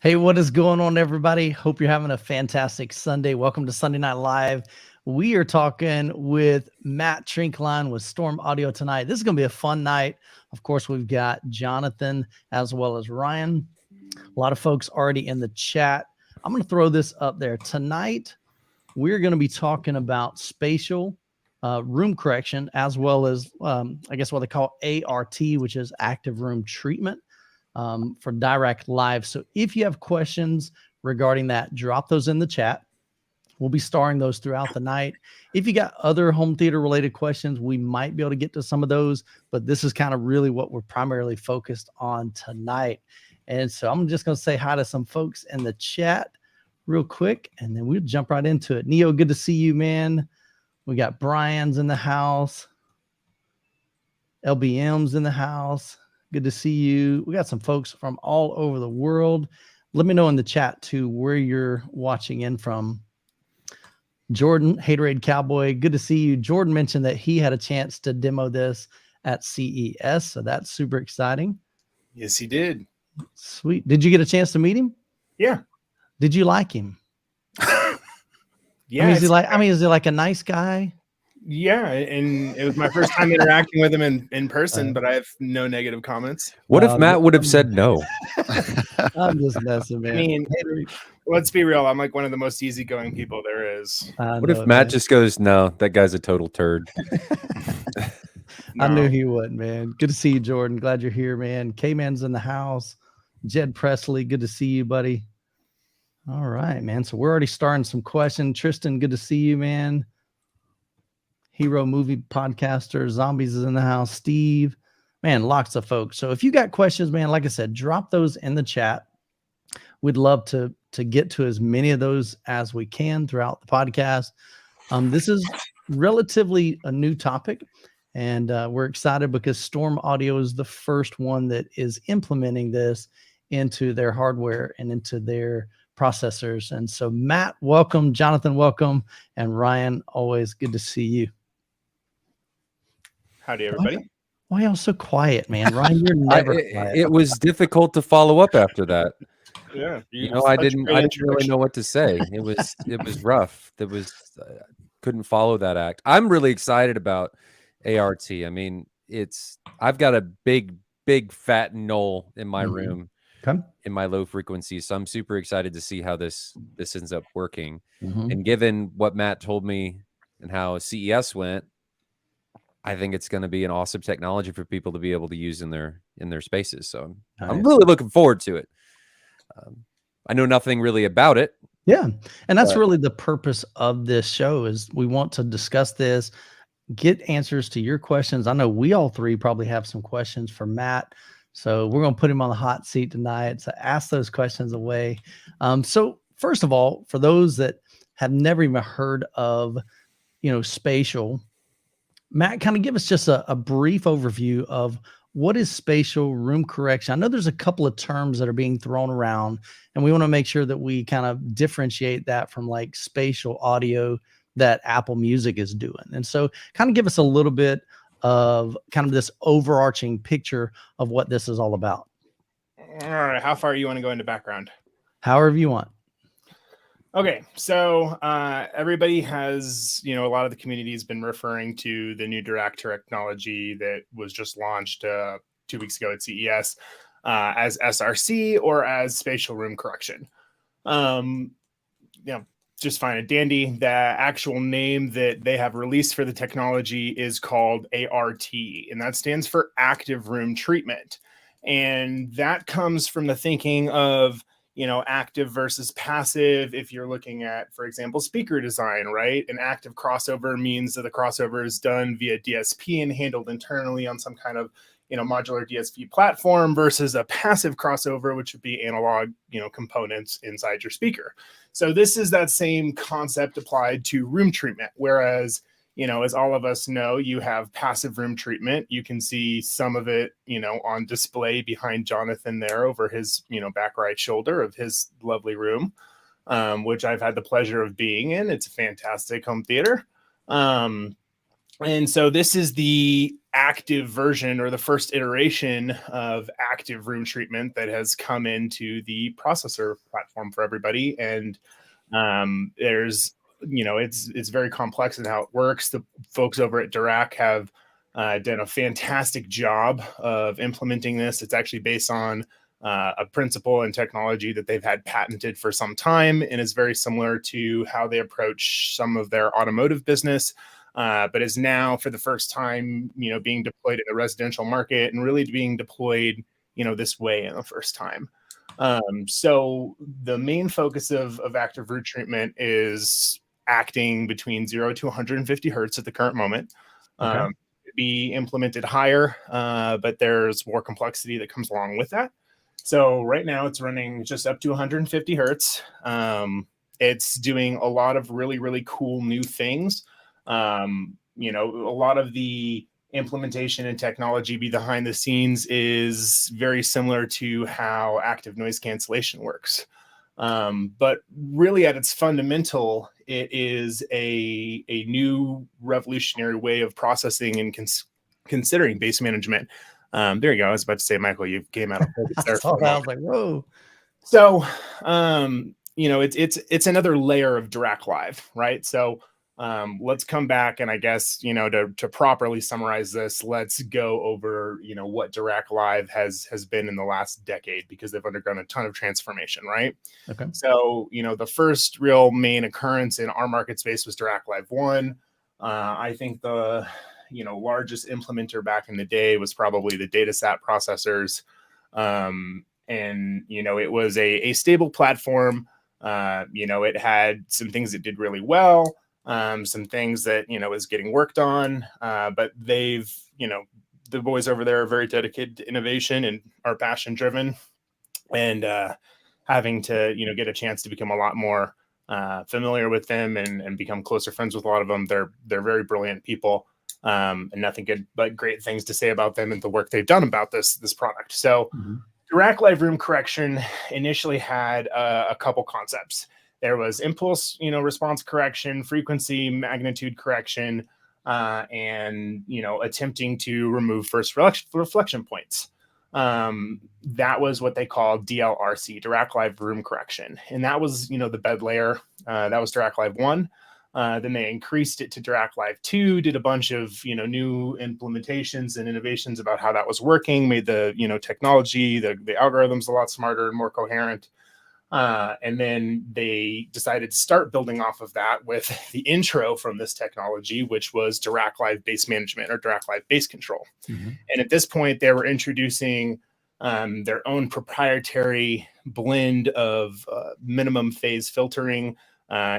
Hey, what is going on, everybody? Hope you're having a fantastic Sunday. Welcome to Sunday Night Live. We are talking with Matt Trinklein with Storm Audio tonight. This is going to be a fun night. Of course, we've got Jonathan as well as Ryan. A lot of folks already in the chat. I'm going to throw this up there. Tonight, we're going to be talking about spatial room correction, as well as, I guess, what they call ART, which is active room treatment. For Dirac Live. So if you have questions regarding that, drop those in the chat. We'll be starring those throughout the night. If you got other home theater related questions, we might be able to get to some of those, but this is kind of really what we're primarily focused on tonight. And so I'm just going to say hi to some folks in the chat real quick, and then we'll jump right into it. Neo, good to see you, man. We got Brian's in the house. LBM's in the house. Good to see you. We got some folks from all over the world. Let me know in the chat too where you're watching in from. Jordan, Haterade Cowboy, good to see you. Jordan mentioned that he had a chance to demo this at CES, so that's super exciting. Yes, he did. Sweet. Did you get a chance to meet him? Yeah. Did you like him? Yeah. Is he like a nice guy? Yeah, and it was my first time interacting with him in person, but I have no negative comments. What if Matt would have said no? I'm just messing, man. I mean, let's be real. I'm like one of the most easygoing people there is. What if Matt just goes, no, that guy's a total turd? No. I knew he wouldn't, man. Good to see you, Jordan. Glad you're here, man. K-Man's in the house. Jed Presley, good to see you, buddy. All right, man. So we're already starting some questions. Tristan, good to see you, man. Hero Movie Podcaster, Zombies is in the house. Steve, man, lots of folks. So if you got questions, man, like I said, drop those in the chat. We'd love to get to as many of those as we can throughout the podcast. This is relatively a new topic, and we're excited because Storm Audio is the first one that is implementing this into their hardware and into their processors. And so Matt, welcome. Jonathan, welcome. And Ryan, always good to see you. Howdy, everybody. Why y'all so quiet, man? Ryan, you're never quiet. It was difficult to follow up after that. Yeah, I didn't really know what to say. It was rough. Couldn't follow that act. I'm really excited about ART. I mean, I've got a big fat knoll in my room, in my low frequency. So I'm super excited to see how this ends up working. And given what Matt told me and how CES went, I think it's going to be an awesome technology for people to be able to use in their spaces. So I'm really looking forward to it. I know nothing really about it. Yeah. And that's really the purpose of this show is we want to discuss this, get answers to your questions. I know we all three probably have some questions for Matt. So we're going to put him on the hot seat tonight. So ask those questions away. So first of all, for those that have never even heard of, spatial, Matt, kind of give us just a brief overview of what is spatial room correction. I know there's a couple of terms that are being thrown around, and we want to make sure that we kind of differentiate that from like spatial audio that Apple Music is doing. And so kind of give us a little bit of kind of this overarching picture of what this is all about. All right. How far you want to go into background? However you want. Okay, so everybody has, a lot of the community has been referring to the new Dirac technology that was just launched 2 weeks ago at CES as SRC or as spatial room correction. Just fine and dandy. The actual name that they have released for the technology is called ART, and that stands for active room treatment. And that comes from the thinking of active versus passive. If you're looking at, for example, speaker design, right? An active crossover means that the crossover is done via DSP and handled internally on some kind of, modular DSP platform versus a passive crossover, which would be analog, components inside your speaker. So this is that same concept applied to room treatment. Whereas, as all of us know, you have passive room treatment. You can see some of it, on display behind Jonathan there over his, back right shoulder of his lovely room, which I've had the pleasure of being in. It's a fantastic home theater. And so this is the active version or the first iteration of active room treatment that has come into the processor platform for everybody. And there's, it's very complex in how it works. The folks over at Dirac have done a fantastic job of implementing this. It's actually based on a principle and technology that they've had patented for some time, and is very similar to how they approach some of their automotive business, but is now for the first time, being deployed in the residential market and really being deployed, this way in the first time. So the main focus of active root treatment is acting between 0 to 150 hertz at the current moment. Okay. Be implemented higher, but there's more complexity that comes along with that. So right now it's running just up to 150 hertz. It's doing a lot of really, really cool new things. A lot of the implementation and technology behind the scenes is very similar to how active noise cancellation works. But really at its fundamental, it is a new revolutionary way of processing and considering bass management. There you go. I was about to say, Michael, you came out of focus there. I was like, whoa. So, it's another layer of Dirac Live, right? So let's come back and I guess, to properly summarize this, let's go over, what Dirac Live has been in the last decade, because they've undergone a ton of transformation, right? Okay. So, the first real main occurrence in our market space was Dirac Live 1. I think the largest implementer back in the day was probably the datasat processors. And it was a stable platform. It had some things that did really well, some things that, is getting worked on. But they've, the boys over there are very dedicated to innovation and are passion driven, and having to, get a chance to become a lot more familiar with them and become closer friends with a lot of them. They're very brilliant people. And nothing good but great things to say about them and the work they've done about this product. So Dirac Live Room Correction initially had a couple concepts. There was impulse, response correction, frequency, magnitude correction, and, attempting to remove first reflection points. That was what they called DLRC, Dirac Live Room Correction. And that was, the bed layer. That was Dirac Live 1. Then they increased it to Dirac Live 2, did a bunch of, new implementations and innovations about how that was working, made the, technology, the algorithms a lot smarter and more coherent. And then they decided to start building off of that with the intro from this technology, which was Dirac Live Bass Management, or Dirac Live Bass Control. And at this point, they were introducing their own proprietary blend of minimum phase filtering,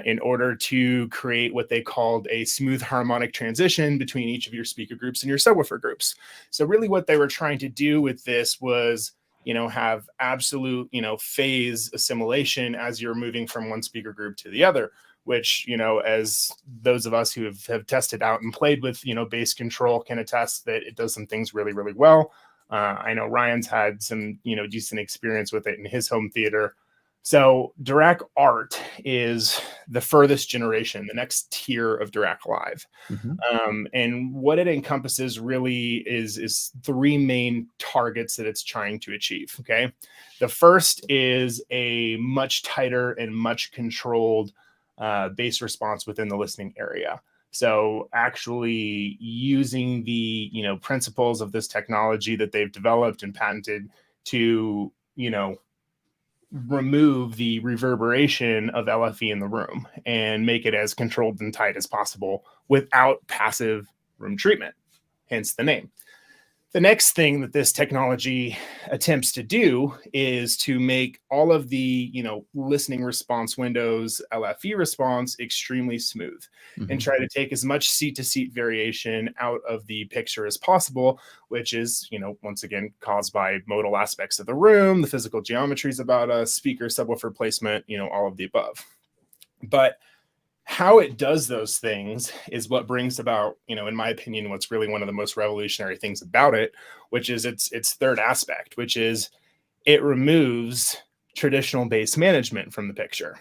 in order to create what they called a smooth harmonic transition between each of your speaker groups and your subwoofer groups. So really what they were trying to do with this was, have absolute, phase assimilation as you're moving from one speaker group to the other, which, as those of us who have tested out and played with, bass control can attest that it does some things really, really well. I know Ryan's had some, decent experience with it in his home theater. So Dirac ART is the furthest generation, the next tier of Dirac Live. And what it encompasses really is three main targets that it's trying to achieve, okay? The first is a much tighter and much controlled bass response within the listening area. So actually using the, principles of this technology that they've developed and patented to, remove the reverberation of LFE in the room and make it as controlled and tight as possible without passive room treatment, hence the name. The next thing that this technology attempts to do is to make all of the, listening response windows, LFE response, extremely smooth, and try to take as much seat-to-seat variation out of the picture as possible, which is, once again, caused by modal aspects of the room, the physical geometries about a speaker, subwoofer placement, all of the above. But how it does those things is what brings about, in my opinion, what's really one of the most revolutionary things about it, which is its third aspect, which is it removes traditional bass management from the picture.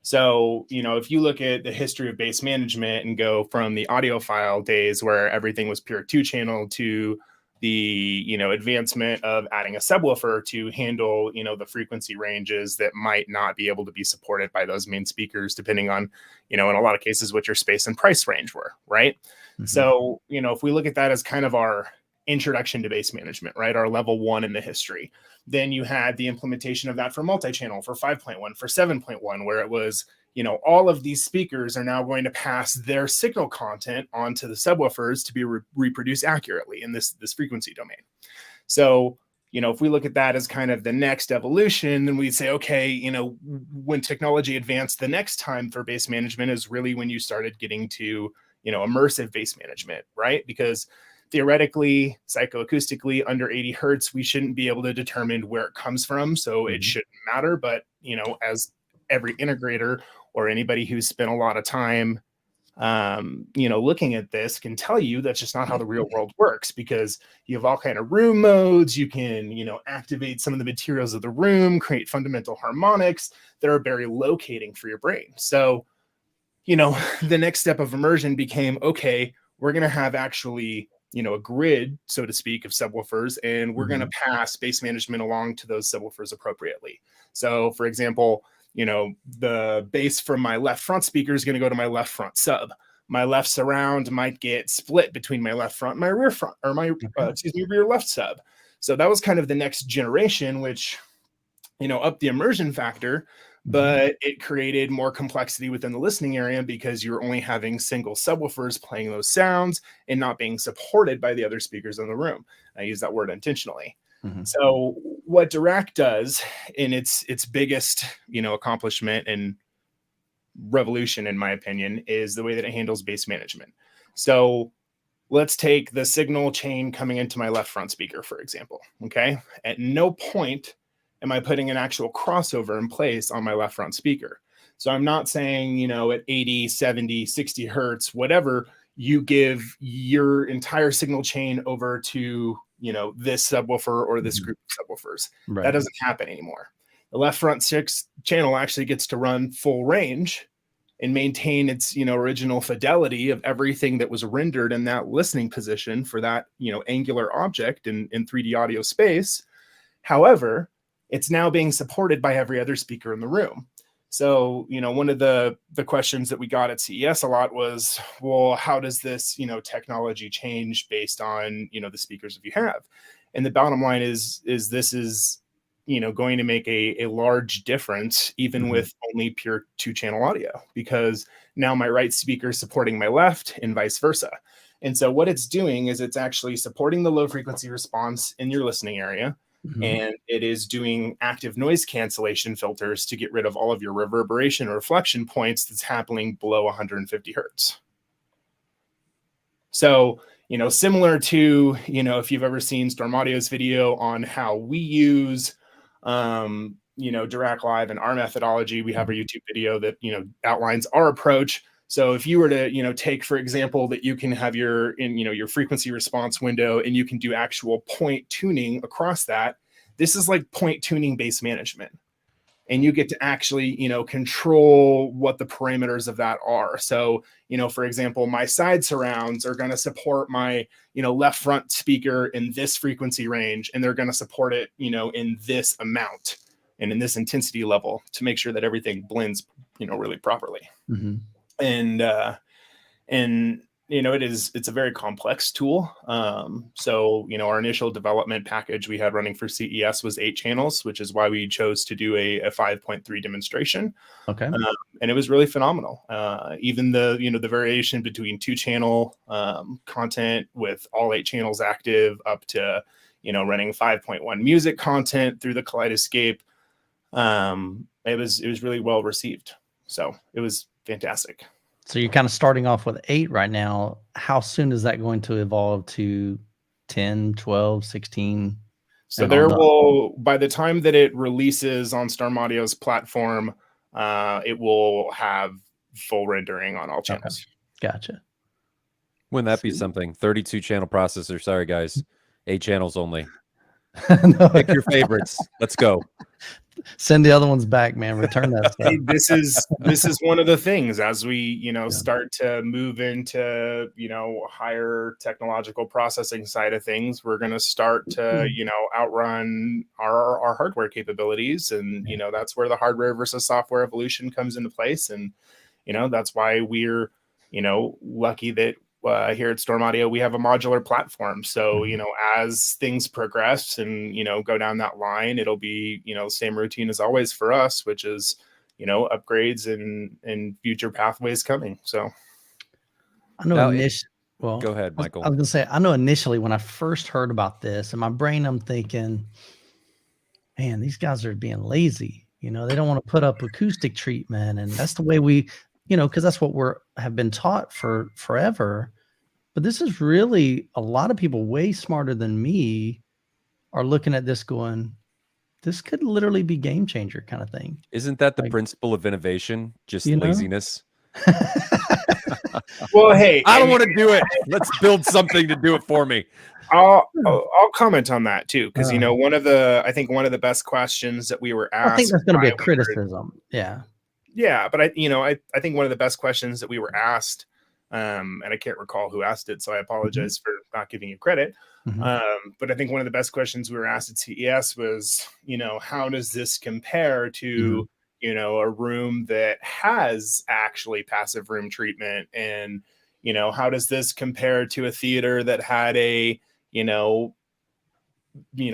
So, if you look at the history of bass management and go from the audiophile days where everything was pure 2-channel to the, advancement of adding a subwoofer to handle, the frequency ranges that might not be able to be supported by those main speakers, depending on, in a lot of cases, what your space and price range were, right? Mm-hmm. So, if we look at that as kind of our introduction to bass management, right? Our level 1 in the history. Then you had the implementation of that for multi-channel, for 5.1, for 7.1, where it was, all of these speakers are now going to pass their signal content onto the subwoofers to be reproduced accurately in this frequency domain. So, if we look at that as kind of the next evolution, then we'd say, okay, when technology advanced the next time for bass management is really when you started getting to, immersive bass management, right? Because theoretically, psychoacoustically, under 80 hertz, we shouldn't be able to determine where it comes from. So it shouldn't matter. But, as every integrator or anybody who's spent a lot of time, looking at this can tell you that's just not how the real world works, because you have all kind of room modes. You can, activate some of the materials of the room, create fundamental harmonics that are very locating for your brain. So, the next step of immersion became, okay, we're going to have actually a grid, so to speak, of subwoofers, and we're going to pass bass management along to those subwoofers appropriately. So, for example, the bass from my left front speaker is going to go to my left front sub. My left surround might get split between my left front and my rear front, or my rear left sub. So that was kind of the next generation, which upped the immersion factor, but it created more complexity within the listening area because you're only having single subwoofers playing those sounds and not being supported by the other speakers in the room. I use that word intentionally. So what Dirac does in its biggest, accomplishment and revolution, in my opinion, is the way that it handles bass management. So let's take the signal chain coming into my left front speaker, for example. Okay. At no point am I putting an actual crossover in place on my left front speaker. So I'm not saying, at 80, 70, 60 hertz, whatever, you give your entire signal chain over to, this subwoofer or this group of subwoofers. Right. That doesn't happen anymore. The left front 6 channel actually gets to run full range and maintain its, original fidelity of everything that was rendered in that listening position for that, angular object in 3D audio space. However, it's now being supported by every other speaker in the room. So, one of the questions that we got at CES a lot was, well, how does this, technology change based on, the speakers that you have? And the bottom line is this is, going to make a large difference, even with only pure 2-channel audio, because now my right speaker is supporting my left and vice versa. And so what it's doing is it's actually supporting the low frequency response in your listening area. And it is doing active noise cancellation filters to get rid of all of your reverberation or reflection points that's happening below 150 hertz. So, similar to, if you've ever seen Storm Audio's video on how we use, Dirac Live and our methodology, we have our YouTube video that, outlines our approach. So if you were to, take, for example, that you can have your frequency response window and you can do actual point tuning across that, this is like point tuning bass management. And you get to actually, control what the parameters of that are. So, for example, my side surrounds are going to support my, left front speaker in this frequency range, and they're going to support it, in this amount and in this intensity level to make sure that everything blends, really properly. And it's a very complex tool. So, our initial development package we had running for CES was 8 channels, which is why we chose to do a 5.3 demonstration. Okay. And it was really phenomenal. Even the variation between 2-channel content with all 8 channels active up to, running 5.1 music content through the Kaleidoscape. It was really well received. So it was fantastic. So you're kind of starting off with 8 right now. How soon is that going to evolve to 10, 12, 16? So there will, by the time that it releases on Storm Audio's platform, it will have full rendering on all channels. Okay. Gotcha. Wouldn't that be something? 32 channel processor. Sorry, guys. 8 channels only. No. Pick your favorites. Let's go. Send the other ones back, man. Return that stuff. This is one of the things as we start to move into higher technological processing side of things. We're going to start to outrun our hardware capabilities, and that's where the hardware versus software evolution comes into place. And that's why we're lucky that here at Storm Audio we have a modular platform. So as things progress and go down that line, it'll be same routine as always for us, which is upgrades and future pathways coming. So I know well, go ahead, Michael. I was gonna say, I know initially when I first heard about this, in my brain I'm thinking, man, these guys are being lazy. They don't want to put up acoustic treatment, and that's the way we because that's what have been taught for forever. But this is really, a lot of people way smarter than me are looking at this going, this could literally be game changer kind of thing. Isn't that the principle of innovation? Just laziness. Well, hey, I don't want to do it. Let's build something to do it for me. I'll comment on that too, because one of the best questions that we were asked. I think that's going to be a criticism. Yeah, but I think one of the best questions that we were asked, and I can't recall who asked it, so I apologize for not giving you credit. But I think one of the best questions we were asked at CES was, how does this compare to a room that has actually passive room treatment, and how does this compare to a theater that had a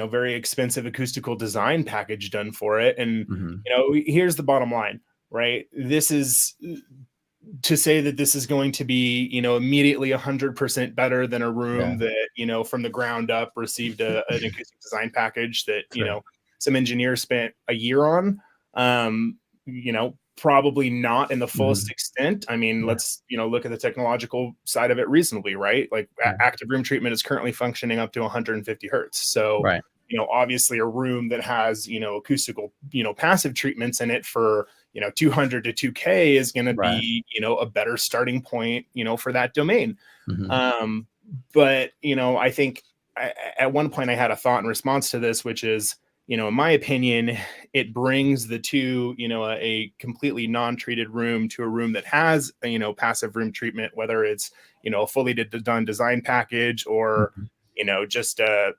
very expensive acoustical design package done for it. And here's the bottom line, right? This is to say that this is going to be immediately 100% better than a room that from the ground up received an acoustic design package that some engineers spent a year on. Probably not in the fullest extent. I mean, let's look at the technological side of it reasonably, right? Like active room treatment is currently functioning up to 150 hertz. So obviously a room that has acoustical passive treatments in it for 200 to 2K is going to be a better starting point for that domain. But I think at one point I had a thought in response to this, which is in my opinion, it brings the two, a completely non-treated room to a room that has, passive room treatment, whether it's, a fully done design package or, just a,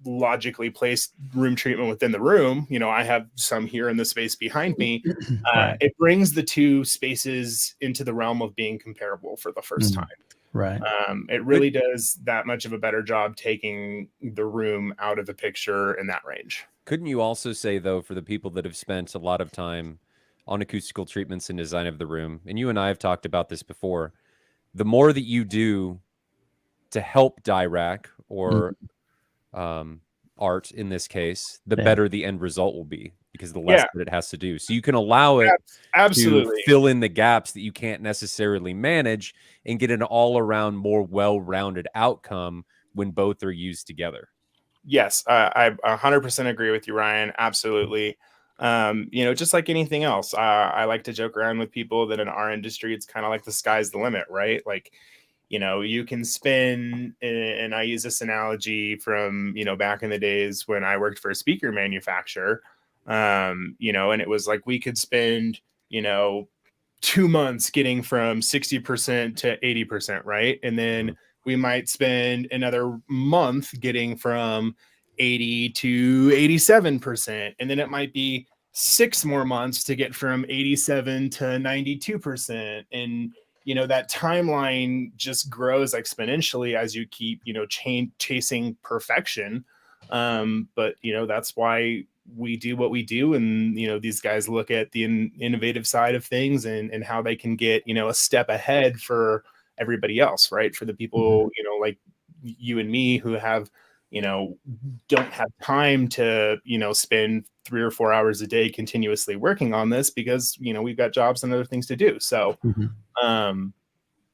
logically placed room treatment within the room. I have some here in the space behind me. It brings the two spaces into the realm of being comparable for the first time. Right. It really does that much of a better job taking the room out of the picture in that range. Couldn't you also say, though, for the people that have spent a lot of time on acoustical treatments and design of the room, and you and I have talked about this before, the more that you do to help Dirac or ART in this case, the better the end result will be, because the less that it has to do. So you can allow it to fill in the gaps that you can't necessarily manage and get an all-around, more well-rounded outcome when both are used together. Yes, I 100% agree with you, Ryan. Absolutely. Just like anything else, I like to joke around with people that in our industry, it's kind of like the sky's the limit, right? Like, you can spin, and I use this analogy from, back in the days when I worked for a speaker manufacturer, and it was like we could spend, 2 months getting from 60% to 80%, right? And then we might spend another month getting from 80 to 87%. And then it might be 6 more months to get from 87 to 92%. And, that timeline just grows exponentially as you keep, chasing perfection. But, that's why we do what we do. And, these guys look at the innovative side of things and how they can get, a step ahead for everybody else, right? For the people, like you and me who have, don't have time to, spend 3 or 4 hours a day continuously working on this because, we've got jobs and other things to do. So,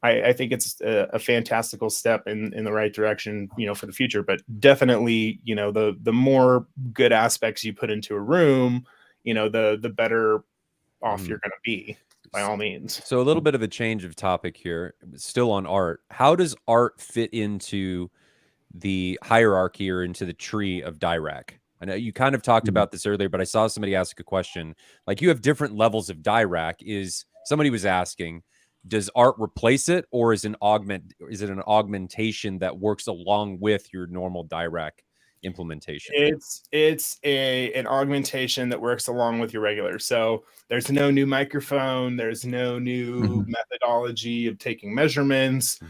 I think it's a fantastical step in the right direction, for the future, but definitely, the more good aspects you put into a room, the better off you're going to be, by all means. So a little bit of a change of topic here, still on ART. How does ART fit into the hierarchy or into the tree of Dirac. I know you kind of talked about this earlier, but I saw somebody ask a question. Like, you have different levels of Dirac. Somebody was asking, does ART replace it, or is it an augmentation that works along with your normal Dirac implementation? It's an augmentation that works along with your regular. So there's no new microphone, there's no new methodology of taking measurements,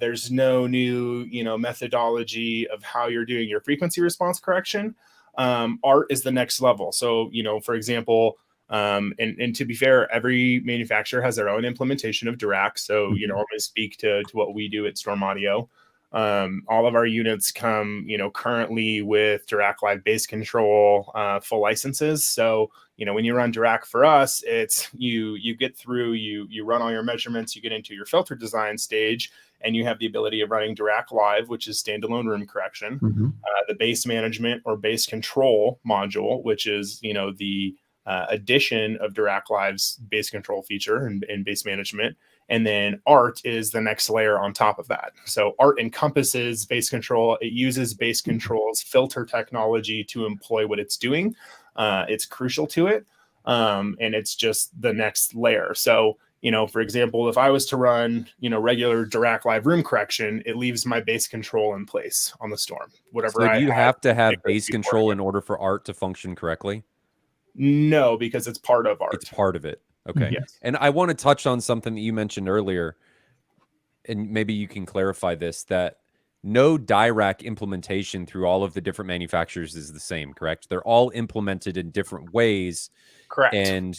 there's no new methodology of how you're doing your frequency response correction. ART is the next level. So for example, and to be fair, every manufacturer has their own implementation of Dirac. So I'm going to speak to what we do at Storm Audio. All of our units come, currently with Dirac Live bass control, full licenses. So, when you run Dirac for us, it's you get through, you run all your measurements, you get into your filter design stage, and you have the ability of running Dirac Live, which is standalone room correction, the bass management or bass control module, which is, the addition of Dirac Live's bass control feature and bass management. And then ART is the next layer on top of that. So ART encompasses bass control. It uses bass control's filter technology to employ what it's doing. It's crucial to it. And it's just the next layer. So, for example, if I was to run, regular Dirac Live room correction, it leaves my bass control in place on the Storm. So do you have to have bass control in order for ART to function correctly? No, because it's part of ART. It's part of it. Okay. Yes. And I want to touch on something that you mentioned earlier, and maybe you can clarify this, that no Dirac implementation through all of the different manufacturers is the same, correct? They're all implemented in different ways. Correct. And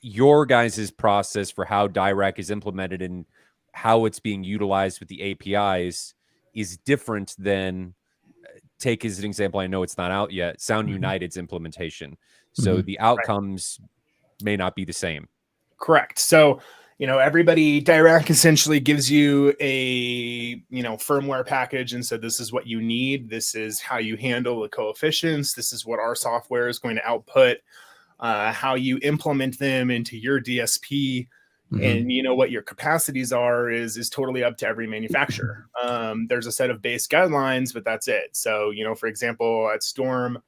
your guys' process for how Dirac is implemented and how it's being utilized with the APIs is different than, take as an example, I know it's not out yet, Sound United's implementation. So the outcomes may not be the same. Correct. So, everybody, Dirac essentially gives you a, firmware package and said, this is what you need. This is how you handle the coefficients. This is what our software is going to output, how you implement them into your DSP. And what your capacities are is totally up to every manufacturer. There's a set of base guidelines, but that's it. So, for example, at Storm,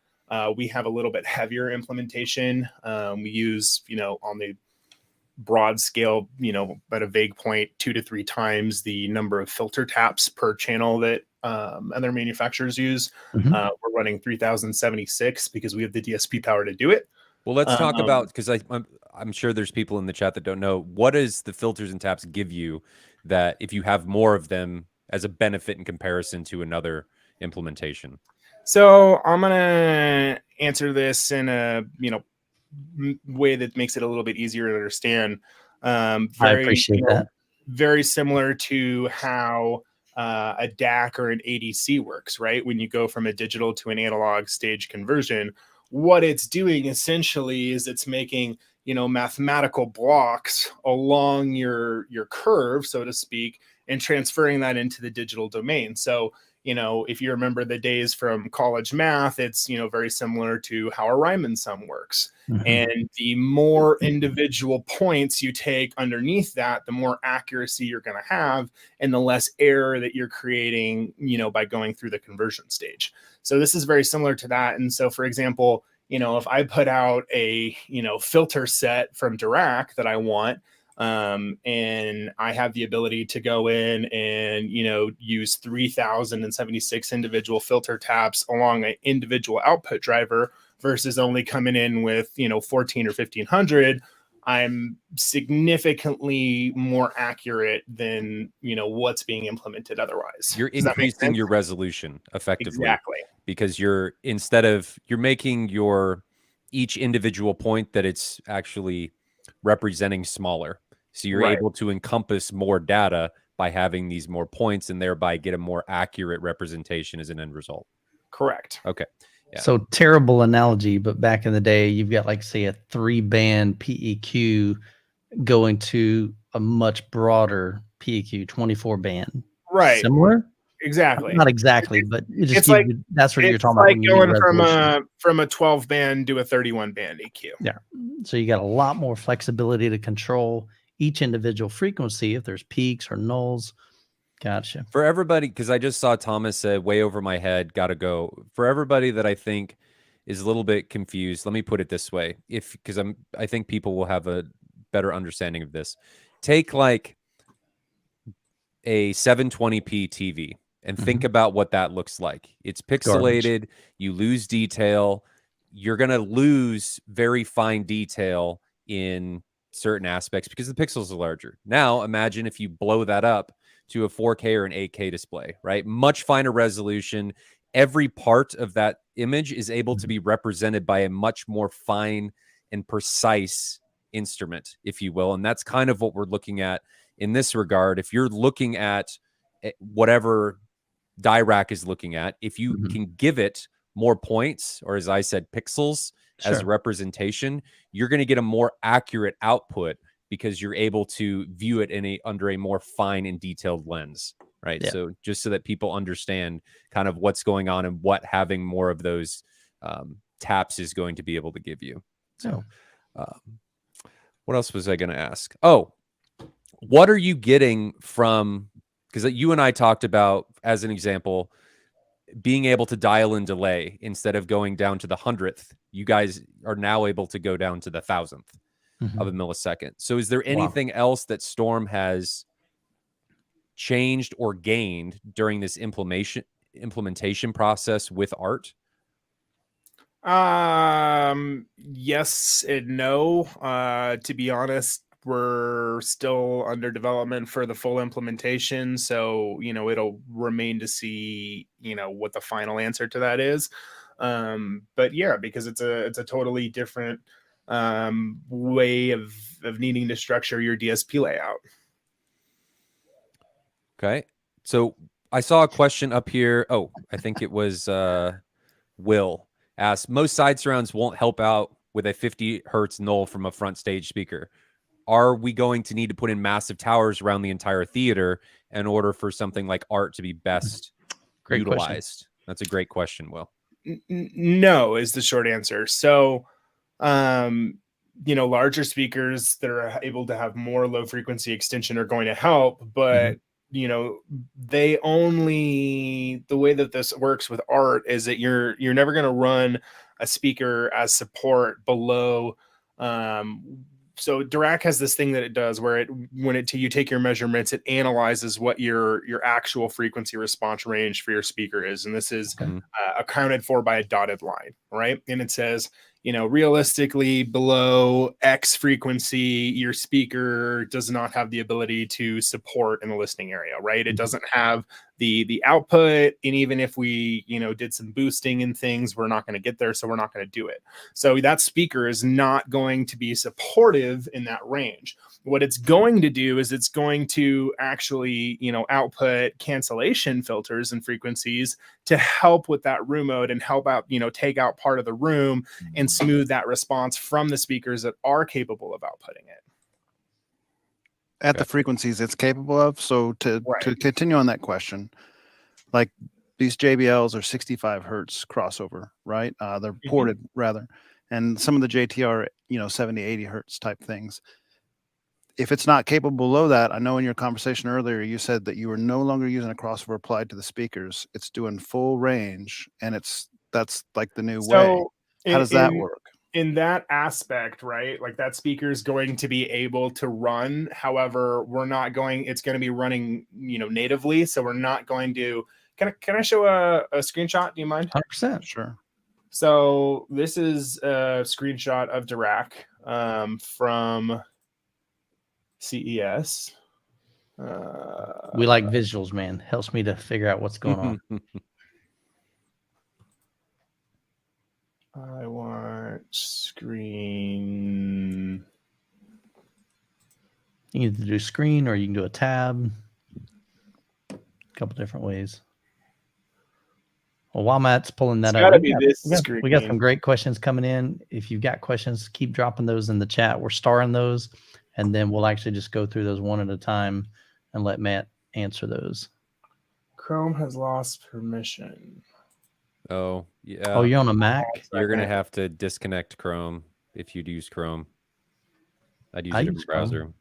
we have a little bit heavier implementation. We use, on the broad scale, at a vague point, 2 to 3 times the number of filter taps per channel that other manufacturers use. We're running 3076 because we have the DSP power to do it. Well, let's talk about, because I'm sure there's people in the chat that don't know, what does the filters and taps give you that if you have more of them as a benefit in comparison to another implementation? So I'm going to answer this in a, way that makes it a little bit easier to understand. I appreciate that. Very similar to how a DAC or an ADC works, right? When you go from a digital to an analog stage conversion, what it's doing essentially is it's making, mathematical blocks along your curve, so to speak, and transferring that into the digital domain. So, if you remember the days from college math, it's, very similar to how a Riemann sum works. And the more individual points you take underneath that, the more accuracy you're going to have and the less error that you're creating, by going through the conversion stage. So this is very similar to that. And so, for example, if I put out a, filter set from Dirac that I want, and I have the ability to go in and, use 3076 individual filter taps along an individual output driver versus only coming in with, 14 or 1500, I'm significantly more accurate than, what's being implemented otherwise. You're increasing your resolution effectively. Exactly. Because you're making each individual point that it's actually representing smaller. So you're able to encompass more data by having these more points and thereby get a more accurate representation as an end result. Correct. Okay. Yeah. So terrible analogy, but back in the day, you've got like, say, a 3-band PEQ going to a much broader PEQ 24-band. Right. Similar? Exactly. Not exactly, but it just it's like, that's what you're talking about. It's like going from a 12-band to a 31-band EQ. Yeah. So you got a lot more flexibility to control each individual frequency if there's peaks or nulls. Gotcha. For everybody, because I just saw Thomas say way over my head, gotta go. For everybody that I think is a little bit confused, let me put it this way. Because I think people will have a better understanding of this. Take like a 720p TV and think about what that looks like. It's pixelated, you lose detail, you're going to lose very fine detail in certain aspects because the pixels are larger. Now, imagine if you blow that up to a 4K or an 8K display, right? Much finer resolution. Every part of that image is able to be represented by a much more fine and precise instrument, if you will. And that's kind of what we're looking at in this regard. If you're looking at whatever Dirac is looking at, if you can give it more points, or as I said, pixels as a representation, you're going to get a more accurate output because you're able to view it under a more fine and detailed lens, right? So just so that people understand kind of what's going on and what having more of those taps is going to be able to give you. So what else was I going to ask? Oh, what are you getting from, because you and I talked about, as an example, being able to dial in delay instead of going down to the 100th. You guys are now able to go down to the 1,000th of a millisecond. So is there anything else that Storm has changed or gained during this implementation process with ART? Yes and no. To be honest, we're still under development for the full implementation, so it'll remain to see what the final answer to that is. But yeah, because it's a totally different way of needing to structure your DSP layout. Okay, so I saw a question up here. Oh, I think it was Will asked, most side surrounds won't help out with a 50 hertz null from a front stage speaker. Are we going to need to put in massive towers around the entire theater in order for something like ART to be best utilized? Question. That's a great question, Will. No is the short answer. So, larger speakers that are able to have more low frequency extension are going to help, but they only, the way that this works with ART is that you're never going to run a speaker as support below. So Dirac has this thing that it does where you take your measurements, it analyzes what your actual frequency response range for your speaker is. And this is accounted for by a dotted line, right? And it says, realistically below X frequency, your speaker does not have the ability to support in the listening area, right? It doesn't have the output. And even if we, did some boosting and things, we're not going to get there. So we're not going to do it. So that speaker is not going to be supportive in that range. What it's going to do is it's going to actually, output cancellation filters and frequencies to help with that room mode and help out, take out part of the room and smooth that response from the speakers that are capable of outputting it. At the frequencies it's capable of. So to continue on that question, like these JBLs are 65 hertz crossover, right? They're ported rather. And some of the JT are, 70, 80 hertz type things. If it's not capable below that, I know in your conversation earlier, you said that you were no longer using a crossover applied to the speakers. It's doing full range, and that's like the new way. How does that work? In that aspect, right? Like that speaker is going to be able to run. However, it's going to be running, natively. So we're not going to, can I show a screenshot? Do you mind? 100%. Sure. So this is a screenshot of Dirac from CES. We like visuals, man. Helps me to figure out what's going on. I want screen. You can either do screen or you can do a tab. A couple different ways. Well, while Matt's pulling that up, we got some great questions coming in. If you've got questions, keep dropping those in the chat. We're starring those, and then we'll actually just go through those one at a time and let Matt answer those. Chrome has lost permission. Oh, yeah. Oh, you're on a Mac? You're going to have to disconnect Chrome if you'd use Chrome. I'd use a different browser.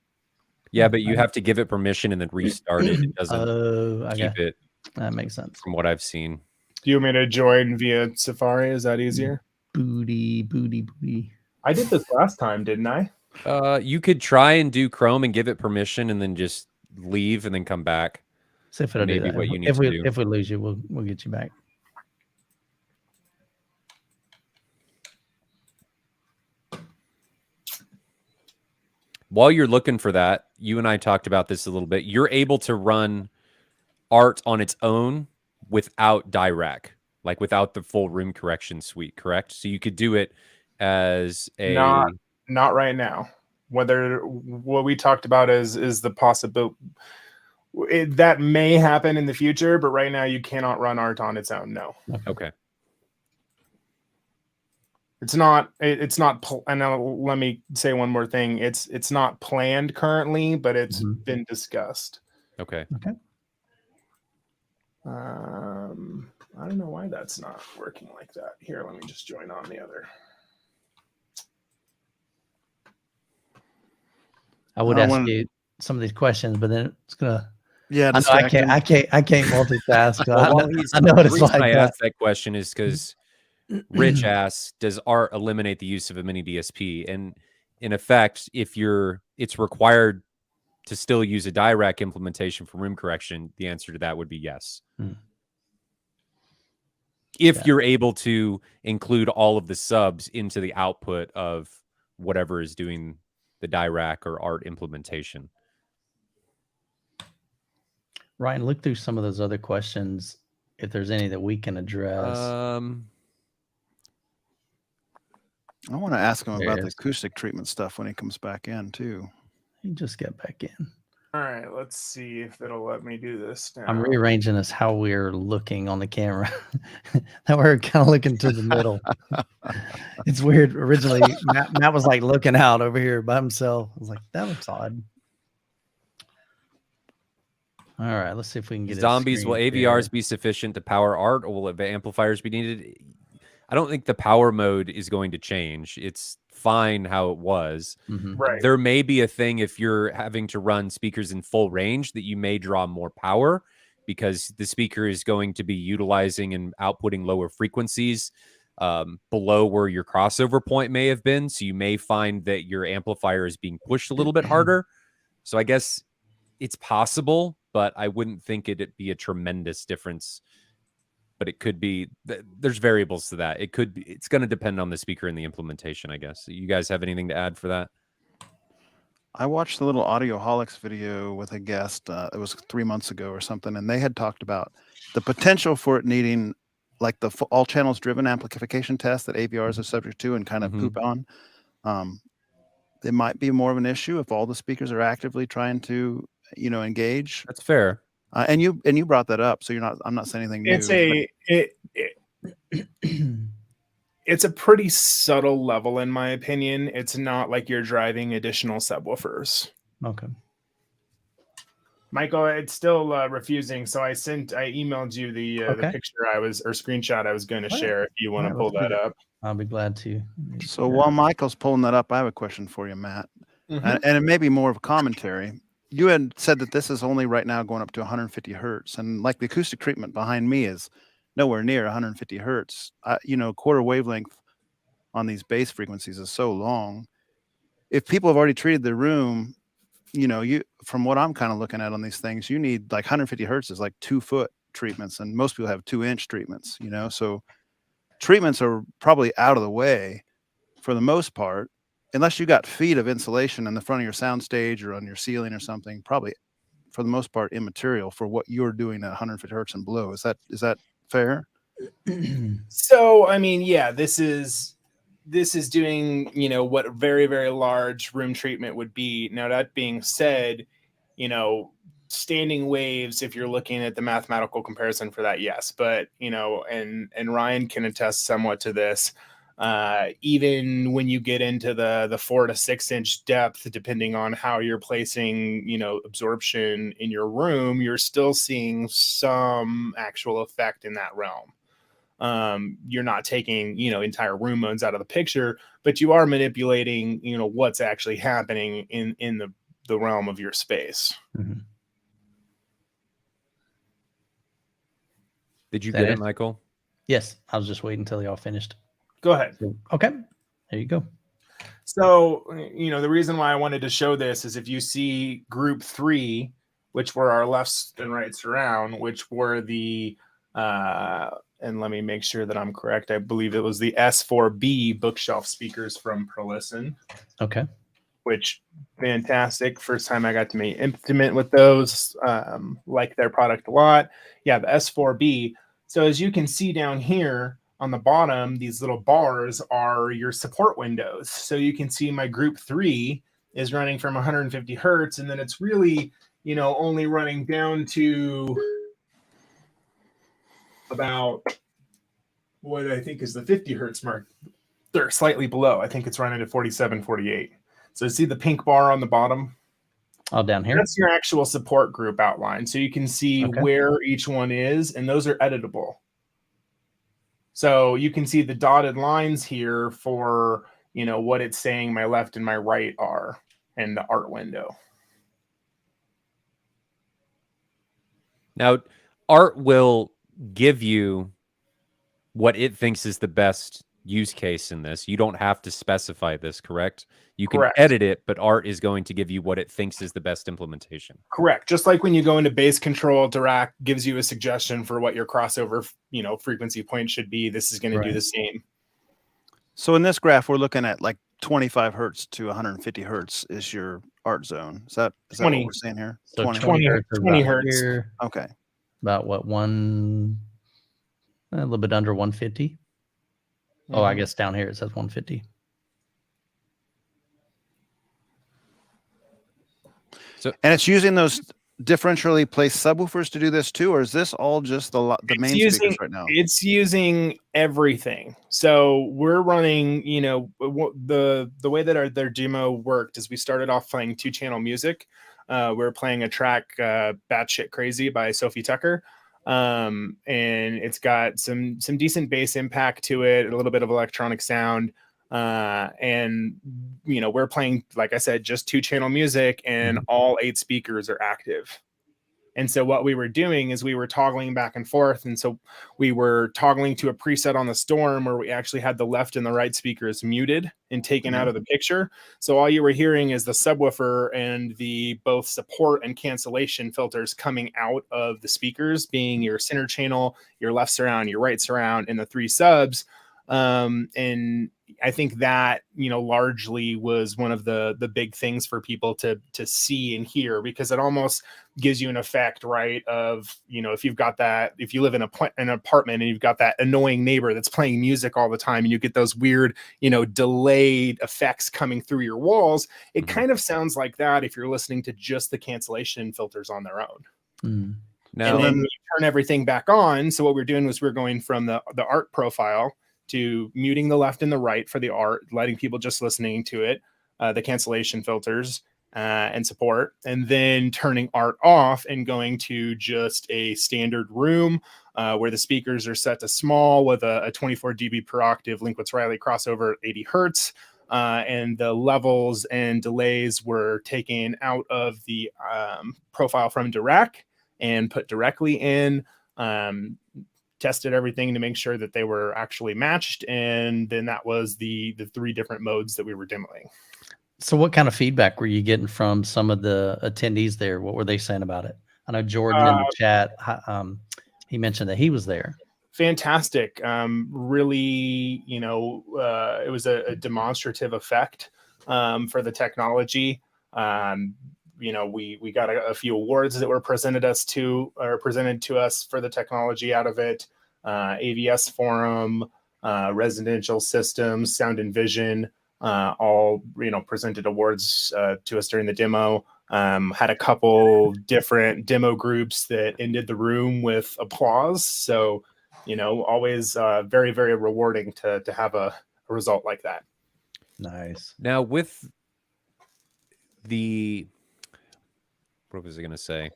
Yeah, but you have to give it permission and then restart it. It doesn't keep it. That makes sense. From what I've seen. Do you want me to join via Safari? Is that easier? Booty. I did this last time, didn't I? You could try and do Chrome and give it permission and then just leave and then come back. See if it'll do that. What you need to do. If we lose you, we'll get you back. While you're looking for that, you and I talked about this a little bit. You're able to run ART on its own without Dirac, like without the full room correction suite, correct? So you could do it as a not right now. What we talked about is the possibility that may happen in the future, but right now you cannot run ART on its own. No. Okay. It's not. And now let me say one more thing. It's not planned currently, but it's been discussed. Okay. Okay. I don't know why that's not working like that. Here, let me just join on the other. I would ask you some of these questions, but then it's gonna. Yeah, I can't multitask. Well, I know what it's like. I asked that question is because Rich asks, does ART eliminate the use of a mini DSP? And in effect, if it's required to still use a Dirac implementation for room correction, the answer to that would be yes. If you're able to include all of the subs into the output of whatever is doing the Dirac or ART implementation. Ryan, look through some of those other questions if there's any that we can address. I want to ask him about the acoustic treatment stuff when he comes back in too. He just got back in. All right, let's see if it'll let me do this now. I'm rearranging this how we're looking on the camera. That we're kind of looking to the middle. It's weird. Originally, Matt was like looking out over here by himself. I was like, that looks odd. All right, let's see if we can get Zombies. Will AVRs be sufficient to power ART, or will amplifiers be needed? I don't think the power mode is going to change. It's fine how it was. Right. There may be a thing if you're having to run speakers in full range that you may draw more power because the speaker is going to be utilizing and outputting lower frequencies below where your crossover point may have been. So you may find that your amplifier is being pushed a little bit harder. So I guess it's possible, but I wouldn't think it'd be a tremendous difference. But it could be, there's variables to that. It could be, it's going to depend on the speaker and the implementation, I guess. You guys have anything to add for that? I watched the little Audioholics video with a guest. It was 3 months ago or something. And they had talked about the potential for it needing like the all channels driven amplification test that AVRs are subject to and kind of poop on. It might be more of an issue if all the speakers are actively trying to, engage. That's fair. And you brought that up, so I'm not saying anything new. It's a pretty subtle level, in my opinion. It's not like you're driving additional subwoofers. Okay. Michael, it's still refusing. So I emailed you the picture screenshot I was going to share. If you want to pull that up, I'll be glad to. So while Michael's pulling that up, I have a question for you, Matt, and it may be more of a commentary. You had said that this is only right now going up to 150 hertz, and like the acoustic treatment behind me is nowhere near 150 hertz. Quarter wavelength on these bass frequencies is so long. If people have already treated the room, from what I'm kind of looking at on these things, you need like 150 hertz is like 2-foot treatments, and most people have 2-inch treatments. So treatments are probably out of the way for the most part. Unless you got feet of insulation in the front of your sound stage or on your ceiling or something, probably for the most part immaterial for what you're doing at 150 hertz and below. Is that fair? So, I mean, yeah, this is doing, what very, very large room treatment would be. Now, that being said, standing waves, if you're looking at the mathematical comparison for that, yes. But, and Ryan can attest somewhat to this. Even when you get into the 4 to 6 inch depth, depending on how you're placing, absorption in your room, you're still seeing some actual effect in that realm. You're not taking, entire room modes out of the picture, but you are manipulating, what's actually happening in the the realm of your space. Mhm. Did you That get it, is- Michael? Yes, I was just waiting until y'all finished. Go ahead. Okay, there you go. So, the reason why I wanted to show this is if you see group 3, which were our left and right surround, which were the, and let me make sure that I'm correct. I believe it was the S4B bookshelf speakers from ProListen. Okay. Which fantastic. First time I got to be intimate with those. Like their product a lot. Yeah, the S4B. So as you can see down here on the bottom, these little bars are your support windows. So you can see my group 3 is running from 150 hertz, and then it's really, only running down to about what I think is the 50 hertz mark. They're slightly below. I think it's running at 47, 48. So see the pink bar on the bottom? Oh, down here? That's your actual support group outline. So you can see where each one is, and those are editable. So you can see the dotted lines here for, what it's saying my left and my right are in the art window. Now, art will give you what it thinks is the best use case in this. You don't have to specify this, correct? You can edit it, but art is going to give you what it thinks is the best implementation. Correct. Just like when you go into bass control, Dirac gives you a suggestion for what your crossover, frequency point should be. This is going to do the same. So in this graph, we're looking at like 25 hertz to 150 hertz is your art zone. Is that what we're saying here? So 20 hertz. Here, okay. About what, a little bit under 150. Mm-hmm. Oh, I guess down here it says 150. So, and it's using those differentially placed subwoofers to do this too, or is this all just the main speakers right now? It's using everything. So we're running, the way that their demo worked is we started off playing 2-channel music. We're playing a track, Batshit Crazy by Sophie Tucker. And it's got some decent bass impact to it, a little bit of electronic sound. And we're playing, like I said, just 2-channel music, and all 8 speakers are active. And so what we were doing is we were toggling back and forth. And so we were toggling to a preset on the Storm where we actually had the left and the right speakers muted and taken out of the picture. So all you were hearing is the subwoofer and the both support and cancellation filters coming out of the speakers, being your center channel, your left surround, your right surround, and the 3 subs. And I think that, largely was one of the big things for people to see and hear, because it almost gives you an effect, right, of, if you've got that, if you live in an apartment and you've got that annoying neighbor that's playing music all the time and you get those weird, delayed effects coming through your walls, it kind of sounds like that if you're listening to just the cancellation filters on their own. Now, and then when you turn everything back on, so what we're doing was we're going from the art profile to muting the left and the right for the art, letting people just listening to it, the cancellation filters and support, and then turning art off and going to just a standard room where the speakers are set to small with a 24 dB per octave Linkwitz-Riley crossover at 80 hertz. And the levels and delays were taken out of the profile from Dirac and put directly in, tested everything to make sure that they were actually matched. And then that was the 3 different modes that we were demoing. So what kind of feedback were you getting from some of the attendees there? What were they saying about it? I know Jordan in the chat, he mentioned that he was there. Fantastic. Really, it was a demonstrative effect for the technology. We got a few awards that were presented to us for the technology out of it. AVS Forum, Residential Systems, Sound and Vision, all presented awards to us during the demo. Had a couple different demo groups that ended the room with applause. So, always very, very rewarding to have a result like that. Nice. Now with what was I going to say?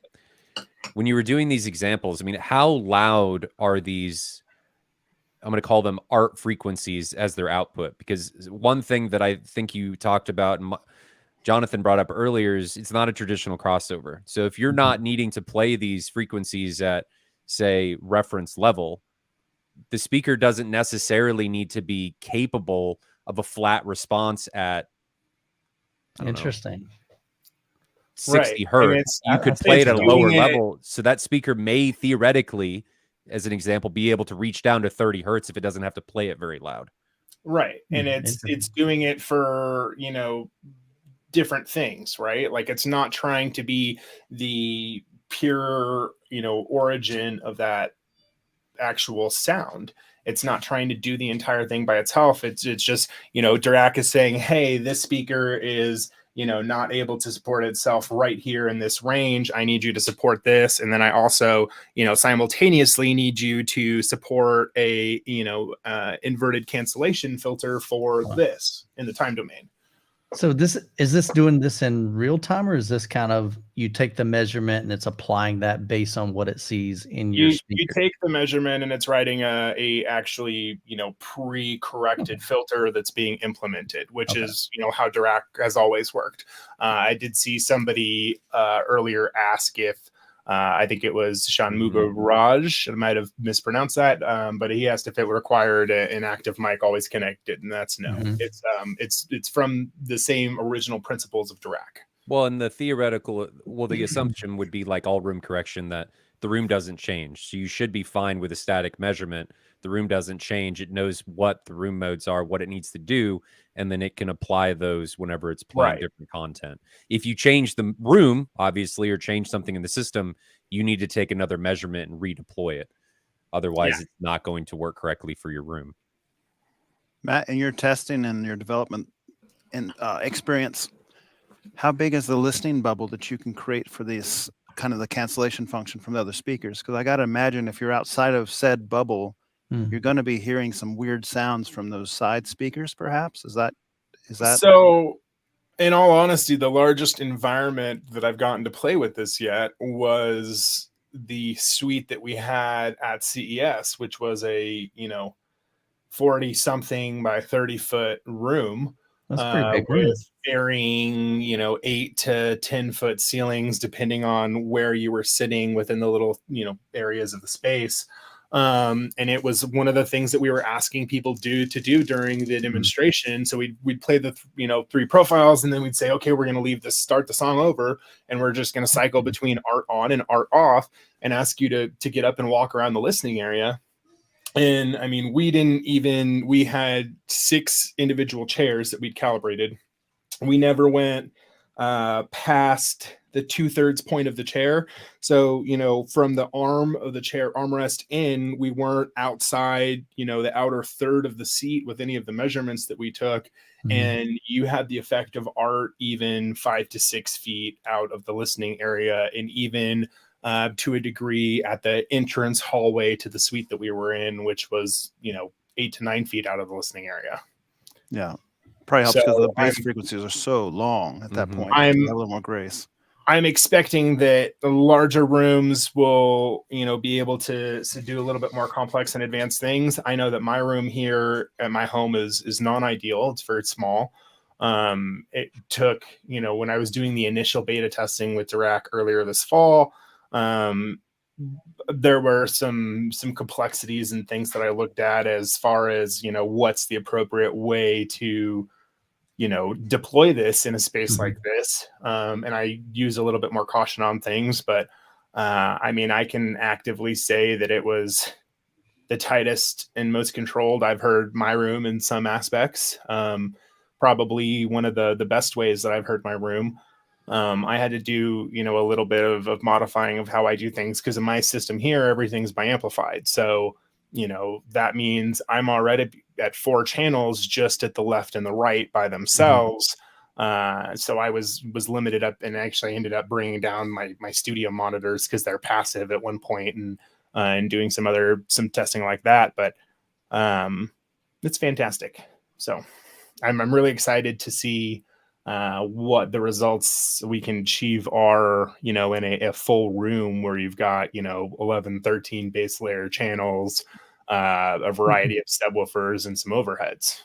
When you were doing these examples, I mean, how loud are these, I'm going to call them art frequencies as their output? Because one thing that I think you talked about, and Jonathan brought up earlier is it's not a traditional crossover. So if you're not needing to play these frequencies at, say, reference level, the speaker doesn't necessarily need to be capable of a flat response at, Interesting. 60 Right. hertz. You could That's play it at a interesting. lower level. So that speaker may theoretically, as an example, be able to reach down to 30 hertz if it doesn't have to play it very loud. Right. And it's Interesting. doing it for, you know, different things, right? Like it's not trying to be the pure, you know, origin of that actual sound. It's not trying to do the entire thing by itself. It's just, you know, Dirac is saying, hey, this speaker is, you know, not able to support itself right here in this range. I need you to support this. And then I also, you know, simultaneously need you to support a, you know, inverted cancellation filter for this in the time domain. So is this doing this in real time, or is this kind of you take the measurement and it's applying that based on what it sees in your speaker? You take the measurement and it's writing a actually, you know, pre-corrected filter that's being implemented, which is, you know, how Dirac has always worked. I did see somebody earlier ask if I think it was Shanmuga Raj. I might have mispronounced that, but he asked if it required an active mic always connected, and that's no. It's from the same original principles of Dirac. Well, and the theoretical, the assumption would be like all room correction that the room doesn't change. So you should be fine with a static measurement. The room doesn't change. It knows what the room modes are, what it needs to do, and then it can apply those whenever it's playing different content. If you change the room, obviously, or change something in the system, you need to take another measurement and redeploy it. Otherwise, it's not going to work correctly for your room. Matt, in your testing and your development and experience, how big is the listening bubble that you can create for these kind of the cancellation function from the other speakers? Because I got to imagine if you're outside of said bubble, you're going to be hearing some weird sounds from those side speakers, perhaps. Is that so? In all honesty, the largest environment that I've gotten to play with this yet was the suite that we had at CES, which was a, you know, 40 something by 30 foot room. That's pretty big room. With varying, you know, 8 to 10 foot ceilings, depending on where you were sitting within the little, you know, areas of the space. And it was one of the things that we were asking people to do during the demonstration. So we'd play the, you know, 3 profiles, and then we'd say, okay, we're going to start the song over, and we're just going to cycle between art on and art off and ask you to get up and walk around the listening area. And I mean, we had 6 individual chairs that we'd calibrated. We never went past the 2/3 point of the chair. So, you know, from the arm of the chair armrest in, we weren't outside, you know, the outer third of the seat with any of the measurements that we took. And you had the effect of art even 5 to 6 feet out of the listening area, and even to a degree at the entrance hallway to the suite that we were in, which was, you know, 8 to 9 feet out of the listening area. Yeah. Probably helps because the bass frequencies are so long at that point. A little more grace. I'm expecting that the larger rooms will, you know, be able to do a little bit more complex and advanced things. I know that my room here at my home is non-ideal. It's very small. It took, you know, when I was doing the initial beta testing with Dirac earlier this fall, there were some complexities and things that I looked at as far as, you know, what's the appropriate way to, you know, deploy this in a space like this. And I use a little bit more caution on things, but I mean, I can actively say that it was the tightest and most controlled I've heard my room in some aspects. Probably one of the best ways that I've heard my room. I had to do, you know, a little bit of modifying of how I do things, because in my system here, everything's bi-amplified. So, you know, that means I'm already at 4 channels just at the left and the right by themselves. So I was limited up, and actually ended up bringing down my studio monitors because they're passive at one point, and doing some testing like that. But it's fantastic. So I'm really excited to see what the results we can achieve are, you know, in a full room where you've got, you know, 11, 13 base layer channels, a variety of subwoofers, and some overheads.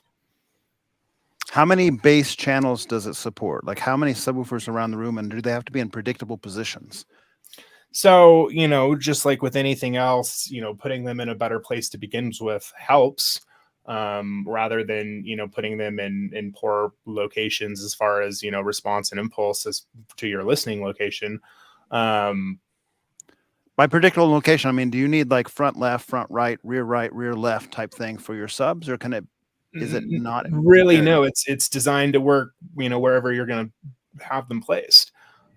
How many bass channels does it support? Like how many subwoofers around the room, and do they have to be in predictable positions? So, just like with anything else, putting them in a better place to begin with helps, rather than, putting them in poor locations as far as, response and impulse as to your listening location. By predictable location, I mean, do you need like front left, front right, rear left type thing for your subs, or is it not really? No, it's designed to work, wherever you're going to have them placed.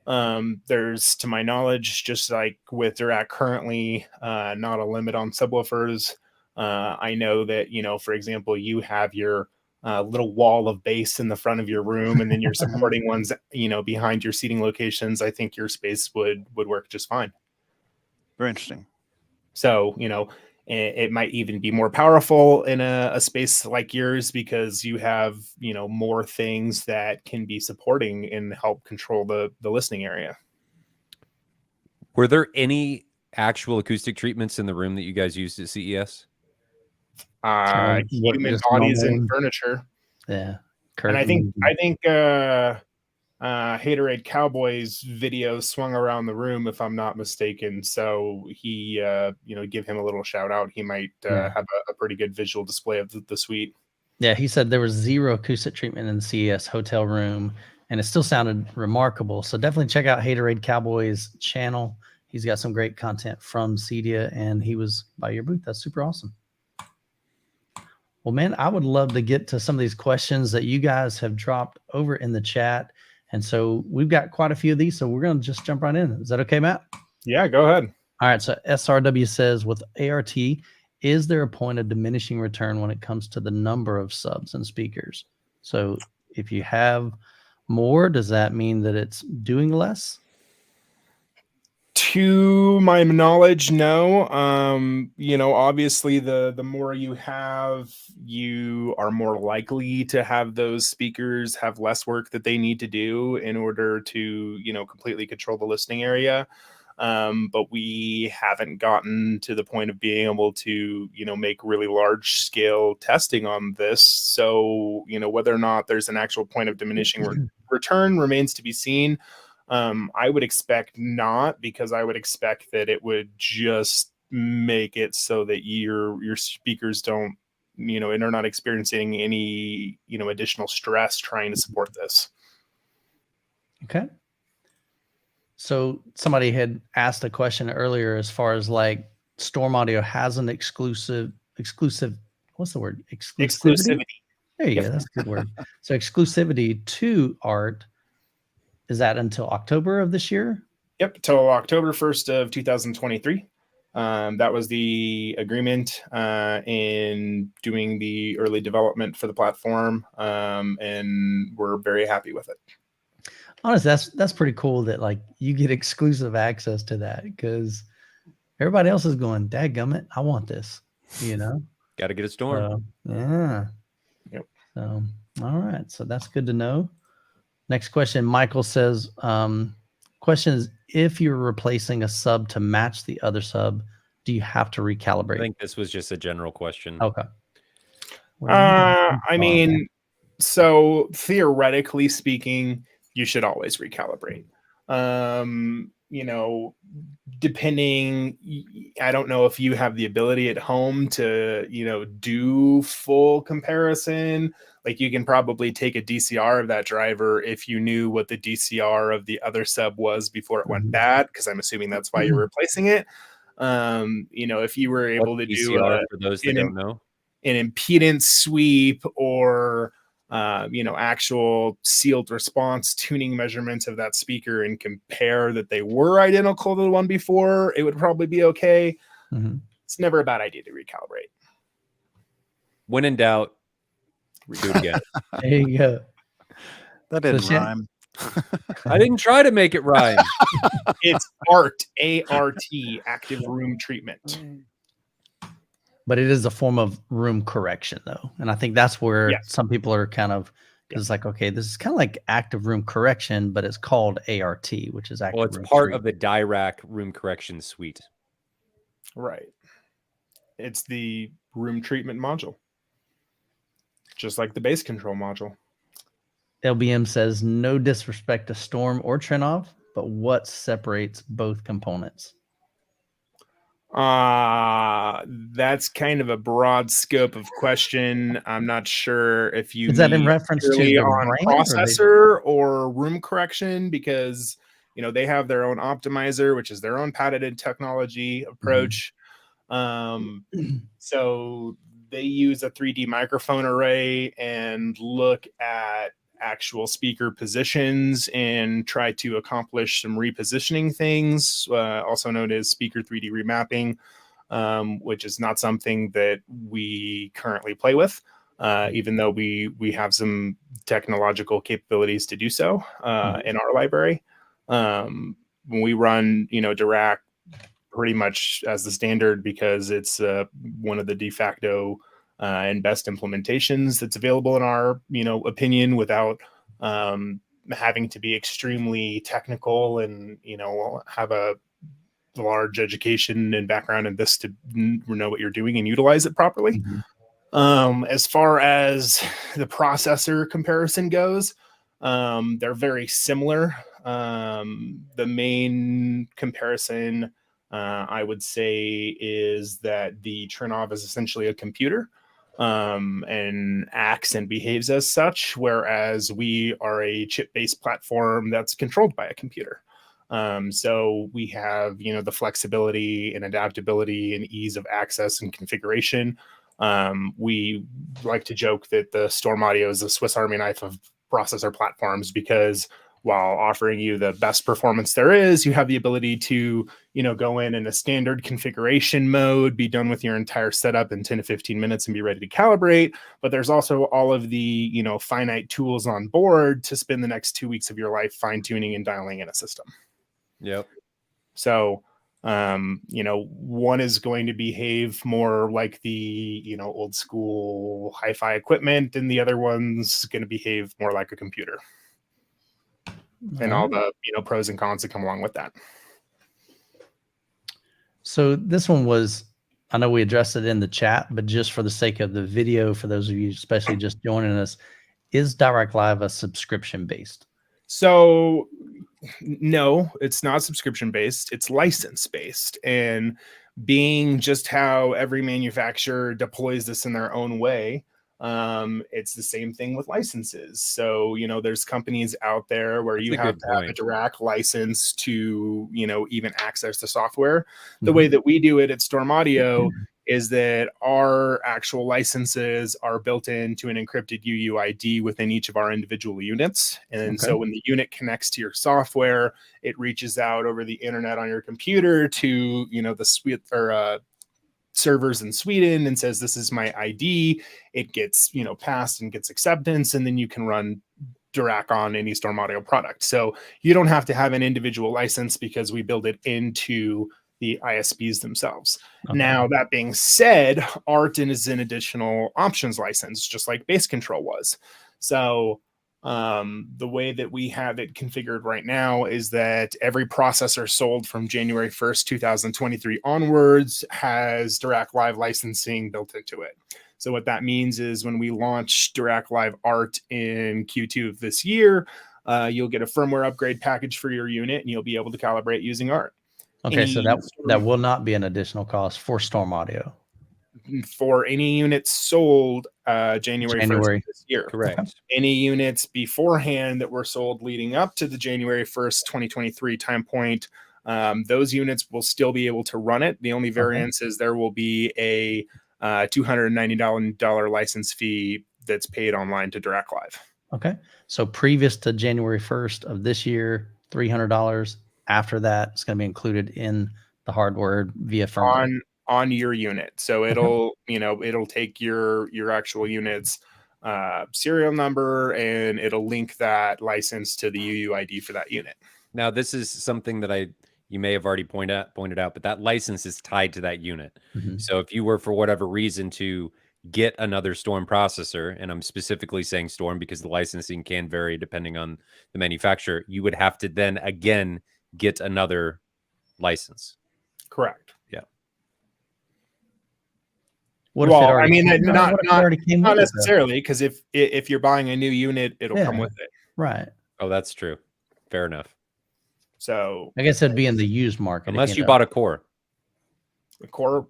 There's, to my knowledge, just like with Dirac currently, not a limit on subwoofers. I know that, for example, you have your little wall of bass in the front of your room, and then your supporting ones, behind your seating locations. I think your space would work just fine. Very interesting. So, it might even be more powerful in a space like yours because you have, more things that can be supporting and help control the listening area. Were there any actual acoustic treatments in the room that you guys used at CES? Human bodies and furniture. Yeah. And I think Haterade Cowboy's video swung around the room, if I'm not mistaken. So he, give him a little shout out. He might have a pretty good visual display of the suite. Yeah, he said there was 0 acoustic treatment in the CES hotel room, and it still sounded remarkable. So definitely check out Haterade Cowboy's channel. He's got some great content from CEDIA, and he was by your booth. That's super awesome. Well, man, I would love to get to some of these questions that you guys have dropped over in the chat. And so we've got quite a few of these, so we're going to just jump right in. Is that okay, Matt? Yeah, go ahead. All right. So SRW says, with ART, is there a point of diminishing return when it comes to the number of subs and speakers? So if you have more, does that mean that it's doing less? To my knowledge, no. Obviously the more you have, you are more likely to have those speakers have less work that they need to do in order to, completely control the listening area. But we haven't gotten to the point of being able to, make really large scale testing on this. So, whether or not there's an actual point of diminishing return remains to be seen. I would expect not, because I would expect that it would just make it so that your speakers don't, and are not experiencing any, additional stress trying to support this. Okay. So somebody had asked a question earlier as far as like Storm Audio has an exclusive, what's the word? Exclusivity. There you go. That's a good word. So exclusivity to ART. Is that until October of this year? Yep, till October 1st of 2023. That was the agreement in doing the early development for the platform, and we're very happy with it. Honestly, that's pretty cool that like you get exclusive access to that, because everybody else is going, dadgummit, I want this, Got to get a Storm. Yeah. Yep. So, all right. So that's good to know. Next question, Michael says, question is, if you're replacing a sub to match the other sub, do you have to recalibrate? I think this was just a general question. Okay. I mean, so theoretically speaking, you should always recalibrate. Depending, I don't know if you have the ability at home to, do full comparison. Like you can probably take a DCR of that driver if you knew what the DCR of the other sub was before it went bad, because I'm assuming that's why you're replacing it. If you were able to do for those that don't know, an impedance sweep or actual sealed response tuning measurements of that speaker and compare that they were identical to the one before, it would probably be okay. It's never a bad idea to recalibrate. When in doubt, do it again. There you go. That didn't rhyme. I didn't try to make it rhyme. It's ART, A-R-T, active room treatment. But it is a form of room correction, though. And I think that's where some people are kind of, because it's like, okay, this is kind of like active room correction, but it's called ART, which is active room it's part of the Dirac room correction suite. Right. It's the room treatment module. Just like the bass control module. LBM says, no disrespect to Storm or Trinnov, but what separates both components? That's kind of a broad scope of question. I'm not sure if you Is that in mean reference to purely the on brand processor or room correction, because they have their own optimizer, which is their own patented technology approach. So they use a 3D microphone array and look at actual speaker positions and try to accomplish some repositioning things, also known as speaker 3D remapping, which is not something that we currently play with, even though we have some technological capabilities to do so in our library. When we run, Dirac pretty much as the standard because it's one of the de facto and best implementations that's available in our opinion, without having to be extremely technical and have a large education and background in this to know what you're doing and utilize it properly. As far as the processor comparison goes, they're very similar. The main comparison I would say is that the Trinnov is essentially a computer and acts and behaves as such, whereas we are a chip-based platform that's controlled by a computer. So we have, the flexibility and adaptability and ease of access and configuration. We like to joke that the Storm Audio is a Swiss Army knife of processor platforms, because while offering you the best performance there is, you have the ability to, go in a standard configuration mode, be done with your entire setup in 10 to 15 minutes and be ready to calibrate. But there's also all of the, finite tools on board to spend the next 2 weeks of your life fine-tuning and dialing in a system. Yep. So, one is going to behave more like the, old school hi-fi equipment, and the other one's going to behave more like a computer. And all the pros and cons that come along with that. So this one was, I know we addressed it in the chat, but just for the sake of the video, for those of you especially just joining us, is Dirac Live a subscription based? So no, it's not subscription based. It's license based, and being just how every manufacturer deploys this in their own way. It's the same thing with licenses. So, there's companies out there where you have to have a Dirac license to, even access the software. The way that we do it at Storm Audio is that our actual licenses are built into an encrypted UUID within each of our individual units. And so when the unit connects to your software, it reaches out over the internet on your computer to, the suite or servers in Sweden and says, this is my ID. It gets, passed and gets acceptance, and then you can run Dirac on any Storm Audio product. So you don't have to have an individual license because we build it into the ISPs themselves. Now, that being said, ART is an additional options license, just like Bass Control was. So the way that we have it configured right now is that every processor sold from January 1st, 2023 onwards has Dirac Live licensing built into it. So what that means is when we launch Dirac Live ART in Q2 of this year, you'll get a firmware upgrade package for your unit, and you'll be able to calibrate using ART. Okay, so that will not be an additional cost for Storm Audio. For any units sold January 1st of this year. Correct. Okay. Any units beforehand that were sold leading up to the January 1st, 2023 time point, those units will still be able to run it. The only variance is there will be a $290 license fee that's paid online to Dirac Live. Okay. So previous to January 1st of this year, $300. After that, it's going to be included in the hardware via firmware. On your unit. So it'll, it'll take your actual unit's serial number, and it'll link that license to the UUID for that unit. Now, this is something that you may have already pointed out, but that license is tied to that unit. So if you were, for whatever reason, to get another Storm processor, and I'm specifically saying Storm because the licensing can vary depending on the manufacturer, you would have to then again get another license. Correct. Yeah. Not necessarily, because if you're buying a new unit, it'll come with it. Right. Oh, that's true. Fair enough. So I guess it'd be in the used market. Unless you bought a Core. The Core,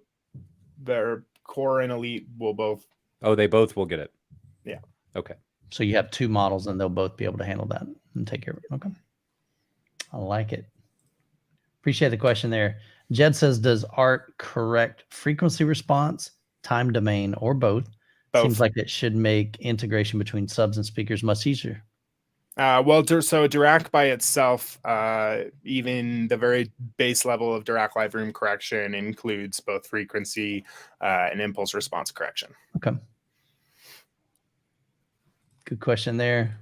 their Core and Elite will both. Oh, they both will get it. Yeah. Okay. So you have two models and they'll both be able to handle that and take care of it. Okay. I like it. Appreciate the question there. Jed says, does ART correct frequency response, time domain, or both? Seems like it should make integration between subs and speakers much easier. Well, so Dirac by itself, even the very base level of Dirac Live Room Correction includes both frequency and impulse response correction. Okay. Good question there.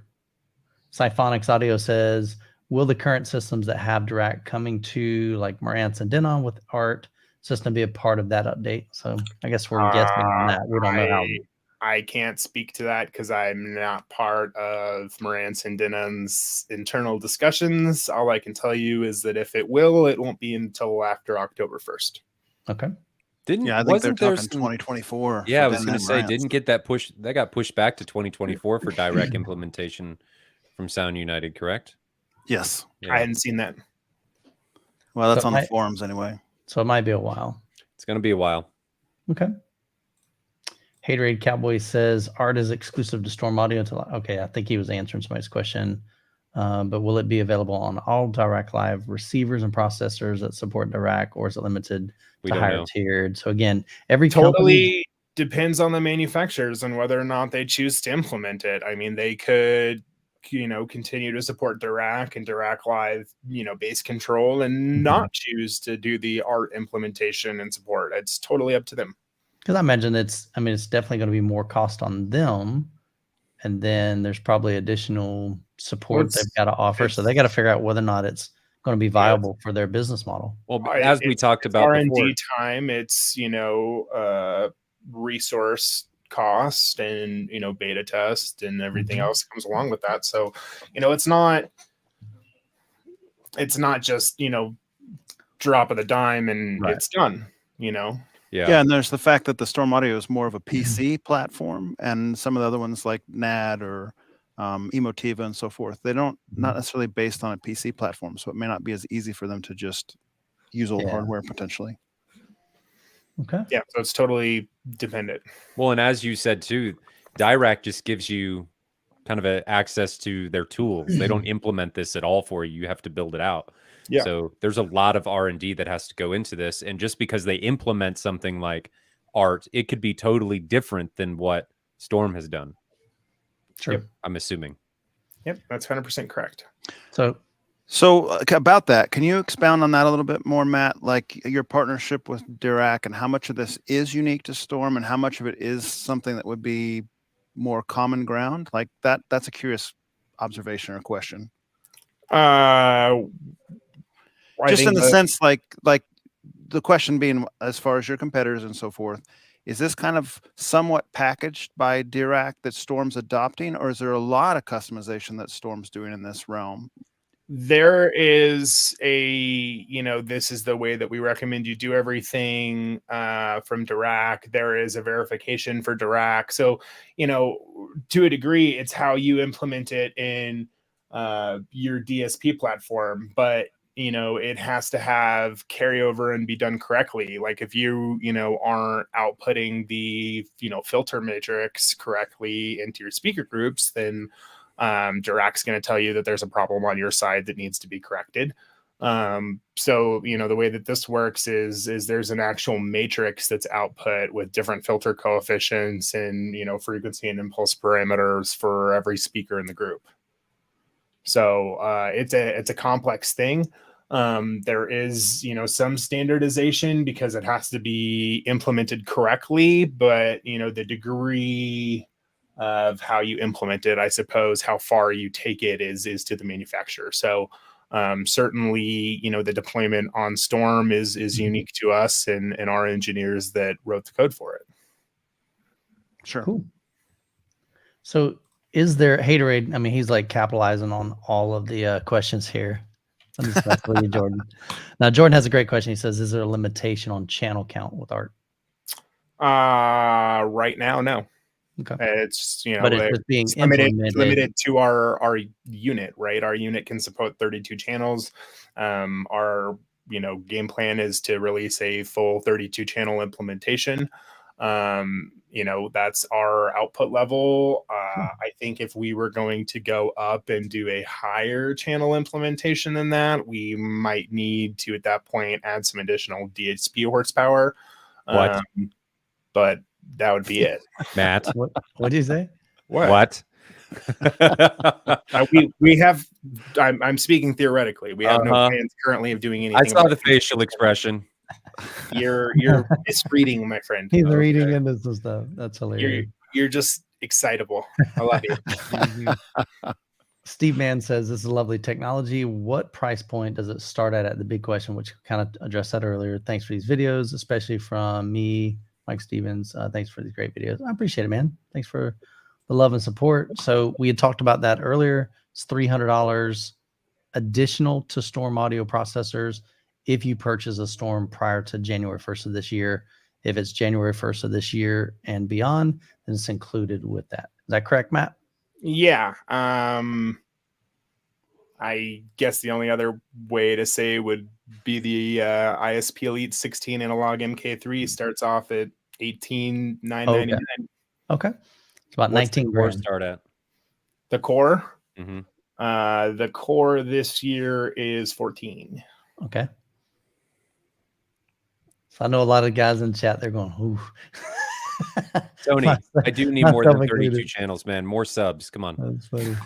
Siphonics Audio says, will the current systems that have Dirac coming to like Marantz and Denon with ART system be a part of that update? So I guess we're guessing on that. We don't know how. I can't speak to that because I'm not part of Marantz and Denon's internal discussions. All I can tell you is that if it will, it won't be until after October 1st. Okay. I think they're talking 2024. Yeah, I was going to say, didn't get that push. That got pushed back to 2024 for direct implementation from Sound United, correct? Yes. Yeah. I hadn't seen that. Well, that's on the forums anyway. So it might be a while. It's going to be a while. Okay. Haterade Cowboy says ART is exclusive to Storm Audio. Okay, I think he was answering somebody's question. But will it be available on all Dirac Live receivers and processors that support Dirac, or is it limited to higher tiered? So again, every totally depends on the manufacturers and whether or not they choose to implement it. I mean, they could, continue to support Dirac and Dirac Live, bass control and not choose to do the ART implementation and support. It's totally up to them. Because I imagine it's definitely going to be more cost on them. And then there's probably additional support they've got to offer. So they got to figure out whether or not it's going to be viable for their business model. Well, as we talked about R&D time, it's, resource cost and, beta test and everything else comes along with that. So, it's not just, drop of the dime and it's done, Yeah, and there's the fact that the Storm Audio is more of a PC platform, and some of the other ones like NAD or Emotiva and so forth, they not necessarily based on a PC platform, so it may not be as easy for them to just use old hardware potentially. Okay. Yeah, so it's totally dependent. Well, and as you said too, Dirac just gives you kind of access to their tools. They don't implement this at all for you. You have to build it out. Yeah. So there's a lot of R&D that has to go into this. And just because they implement something like ART, it could be totally different than what Storm has done. Sure. Yep, I'm assuming. Yep, that's 100% correct. So about that, can you expound on that a little bit more, Matt? Like your partnership with Dirac and how much of this is unique to Storm and how much of it is something that would be more common ground? Like that's a curious observation or question. Just in the sense, like the question being, as far as your competitors and so forth, is this kind of somewhat packaged by Dirac that Storm's adopting, or is there a lot of customization that Storm's doing in this realm? There is this is the way that we recommend you do everything from Dirac. There is a verification for Dirac. So, to a degree, it's how you implement it in your DSP platform, but it has to have carryover and be done correctly. Like if you, aren't outputting the, filter matrix correctly into your speaker groups, then Dirac's going to tell you that there's a problem on your side that needs to be corrected. So, the way that this works is there's an actual matrix that's output with different filter coefficients and, frequency and impulse parameters for every speaker in the group. So it's a complex thing. There is, some standardization because it has to be implemented correctly, but, the degree of how you implement it, I suppose, how far you take it is to the manufacturer. So certainly, the deployment on Storm is unique to us and our engineers that wrote the code for it. Sure. Cool. So is there Haterade? I mean, he's like capitalizing on all of the questions here. Let me start with you, Jordan. Now, Jordan has a great question. He says, is there a limitation on channel count with ART? Right now, no. Okay. It's, but it's just being limited to our unit, right? Our unit can support 32 channels. Our game plan is to release a full 32 channel implementation. That's our output level. I think if we were going to go up and do a higher channel implementation than that, we might need to, at that point, add some additional DSP horsepower. But that would be it. Matt, what did you say? What? we have. I'm speaking theoretically. We have no plans currently of doing anything. I saw the facial expression. You're misreading, my friend. He's reading into some stuff. That's hilarious. You're just excitable. I love you. Steve Mann says, this is lovely technology. What price point does it start at? The big question, which kind of addressed that earlier. Thanks for these videos, especially from me, Mike Stevens. Thanks for these great videos. I appreciate it, man. Thanks for the love and support. So we had talked about that earlier. It's $300 additional to Storm audio processors if you purchase a Storm prior to January 1st of this year. If it's January 1st of this year and beyond, then it's included with that. Is that correct, Matt? Yeah. I guess the only other way to say would be the ISP Elite 16 analog MK3 starts off at $18,999. Okay. It's about 19 grand. Start at the core. Mm-hmm. The core this year is 14. Okay. So I know a lot of guys in the chat, they're going, ooh. Tony, I do need more than 32 channels, man. More subs. Come on. That's funny.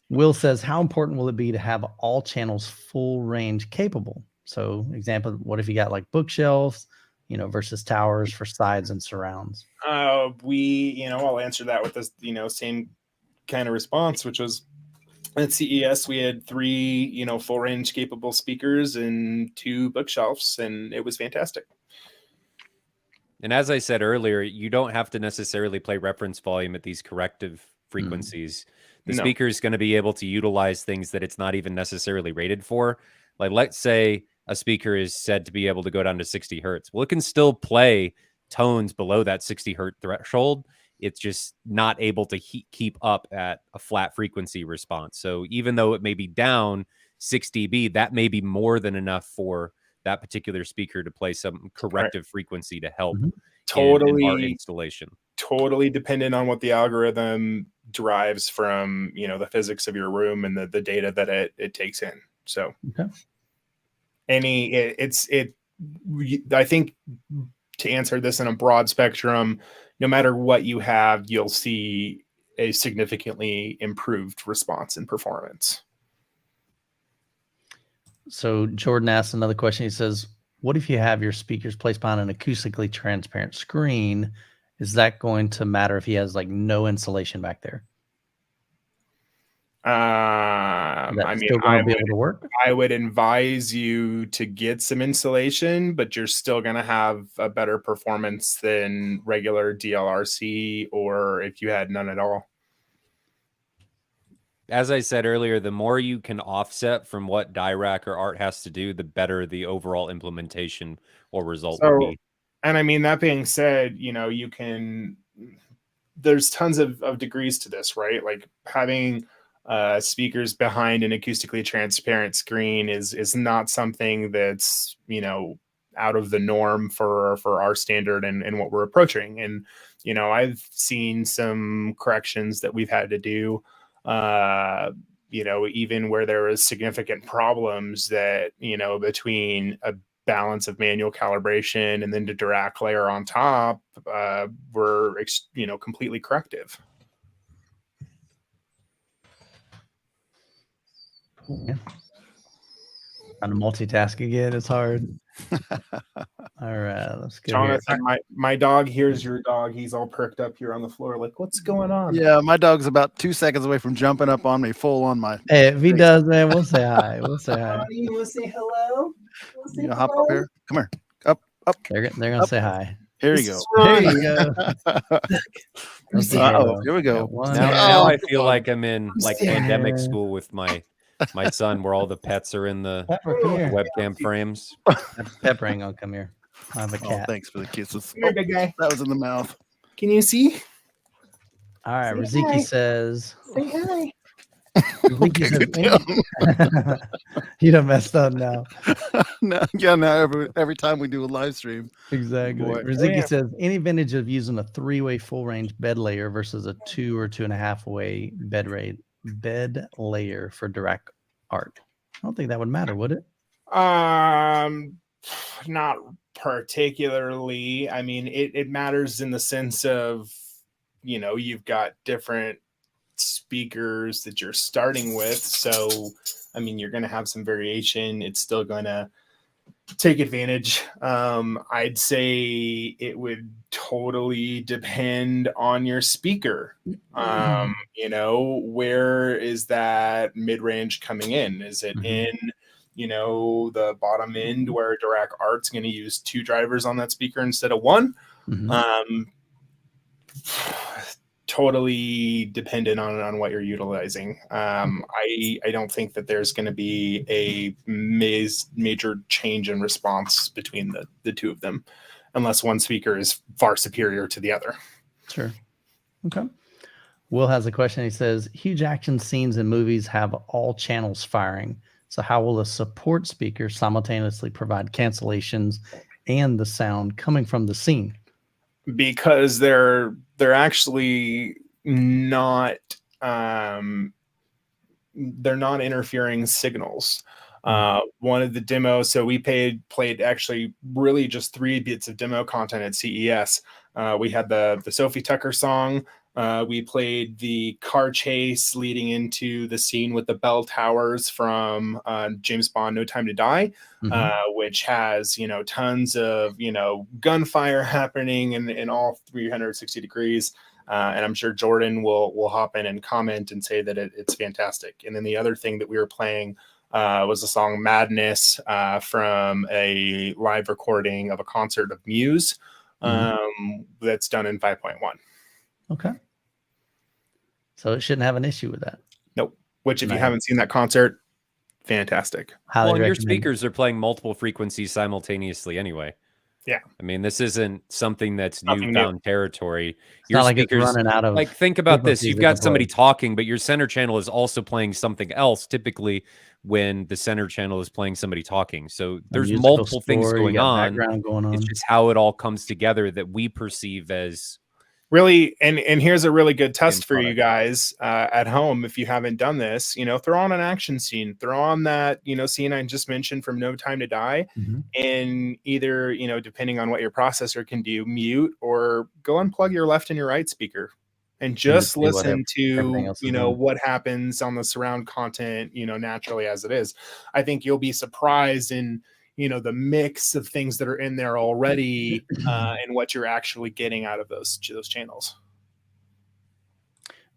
Will says, how important will it be to have all channels full range capable? So example, what if you got like bookshelves, versus towers for sides and surrounds? I'll answer that with this, same kind of response, which was at CES, we had 3, full range capable speakers and 2 bookshelves, and it was fantastic. And as I said earlier, you don't have to necessarily play reference volume at these corrective frequencies. The speaker is going to be able to utilize things that it's not even necessarily rated for. Like, let's say a speaker is said to be able to go down to 60 hertz. Well, it can still play tones below that 60 hertz threshold. It's just not able to keep up at a flat frequency response. So even though it may be down 6 dB, that may be more than enough for that particular speaker to play some corrective frequency to help in our installation. Totally dependent on what the algorithm derives from, the physics of your room and the data that it takes in. So I think to answer this in a broad spectrum, no matter what you have, you'll see a significantly improved response in performance. So Jordan asks another question. He says, what if you have your speakers placed behind an acoustically transparent screen? Is that going to matter if he has like no insulation back there? I would advise you to get some insulation, but you're still going to have a better performance than regular DLRC, or if you had none at all. As I said earlier, the more you can offset from what Dirac or ART has to do, the better the overall implementation or result will be. And I mean, that being said, there's tons of degrees to this, right? Like having speakers behind an acoustically transparent screen is not something that's, out of the norm for our standard and what we're approaching. And, I've seen some corrections that we've had to do, even where there was significant problems that, between a balance of manual calibration and then the Dirac layer on top were, completely corrective. Yeah. Trying to multitask again, it's hard. All right, let's get Jonathan, my dog hears your dog. He's all perked up here on the floor. Like, what's going on? Yeah, my dog's about 2 seconds away from jumping up on me, full on my. Hey, if he does, man, we'll say hi. We'll say hi. You want to say hello? You know, hop up here. Come here. Up. They're gonna say hi. Here you go. There you go. Here we go. Now I feel like I'm in like pandemic school with my son, where all the pets are in the webcam frames. Pepper ain't gonna come here. I have a cat. Oh, thanks for the kisses. Come here, big guy. That was in the mouth. Can you see? All right. Say Riziki hi. says, Say hi. Okay, good deal. you done messed up now. Now every time we do a live stream. Exactly. Boy. Riziki says, any advantage of using a 3-way full range bed layer versus a 2 or 2.5 way bed layer for Dirac art? I don't think that would matter, would it? Not particularly. I mean, it matters in the sense of, you've got different speakers that you're starting with. So, I mean, you're going to have some variation. It's still going to take advantage. I'd say it would totally depend on your speaker. Where is that mid-range coming in? Is it in the bottom end where Dirac Art's going to use 2 drivers on that speaker instead of 1? Totally dependent on what you're utilizing. I don't think that there's going to be a major change in response between the two of them, unless one speaker is far superior to the other. Sure. Okay. Will has a question. He says, huge action scenes in movies have all channels firing. So how will a support speaker simultaneously provide cancellations and the sound coming from the scene? Because they're actually not they're not interfering signals. One of the demos, so we played actually really just 3 bits of demo content at CES. We had the Sophie Tucker song. We played the car chase leading into the scene with the bell towers from James Bond No Time to Die, which has, tons of, gunfire happening in all 360 degrees. And I'm sure Jordan will hop in and comment and say that it's fantastic. And then the other thing that we were playing was the song Madness from a live recording of a concert of Muse that's done in 5.1. Okay. So it shouldn't have an issue with that. Nope. Which, if you haven't seen that concert, fantastic. Well, your speakers are playing multiple frequencies simultaneously anyway. Yeah. I mean, this isn't something that's newfound territory. Your speakers, like, running out of, like, think about this. You've got somebody talking, but your center channel is also playing something else, typically when the center channel is playing somebody talking. So there's multiple things going on. It's just how it all comes together that we perceive as really. And here's a really good test for you guys at home. If you haven't done this, throw on an action scene, throw on that, scene I just mentioned from No Time to Die, and either, depending on what your processor can do, mute or go unplug your left and your right speaker and just listen to, what happens on the surround content, naturally as it is. I think you'll be surprised in, the mix of things that are in there already and what you're actually getting out of those channels.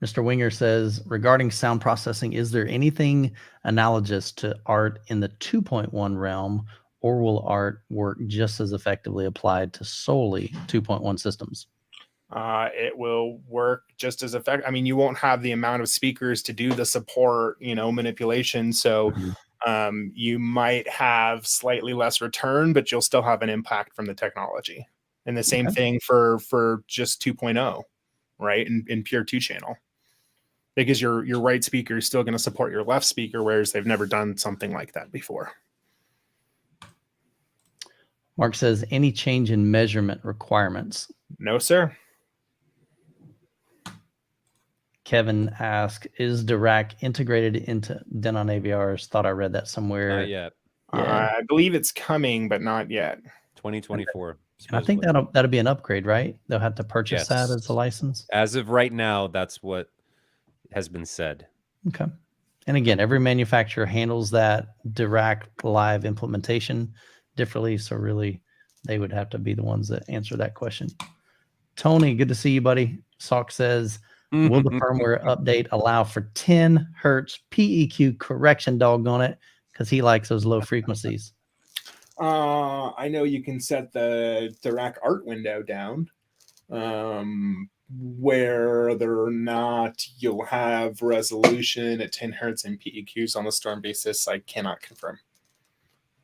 Mr. Winger says, regarding sound processing, is there anything analogous to ART in the 2.1 realm, or will ART work just as effectively applied to solely 2.1 systems? It will work just as effective. I mean, you won't have the amount of speakers to do the support, manipulation. So you might have slightly less return, but you'll still have an impact from the technology. And the same thing for just 2.0, right? In pure 2-channel. Because your right speaker is still going to support your left speaker, whereas they've never done something like that before. Mark says, any change in measurement requirements? No, sir. Kevin asked, is Dirac integrated into Denon AVRs? Thought I read that somewhere. Not yet. Yeah. I believe it's coming, but not yet. 2024. I think that'll be an upgrade, right? They'll have to purchase that as a license. As of right now, that's what has been said. Okay. And again, every manufacturer handles that Dirac live implementation differently. So really, they would have to be the ones that answer that question. Tony, good to see you, buddy. Salk says, will the firmware update allow for 10 hertz PEQ correction, doggone it, because he likes those low frequencies? I know you can set the Dirac Art window down. Whether or not you'll have resolution at 10 hertz and PEQs on the Storm basis, I cannot confirm.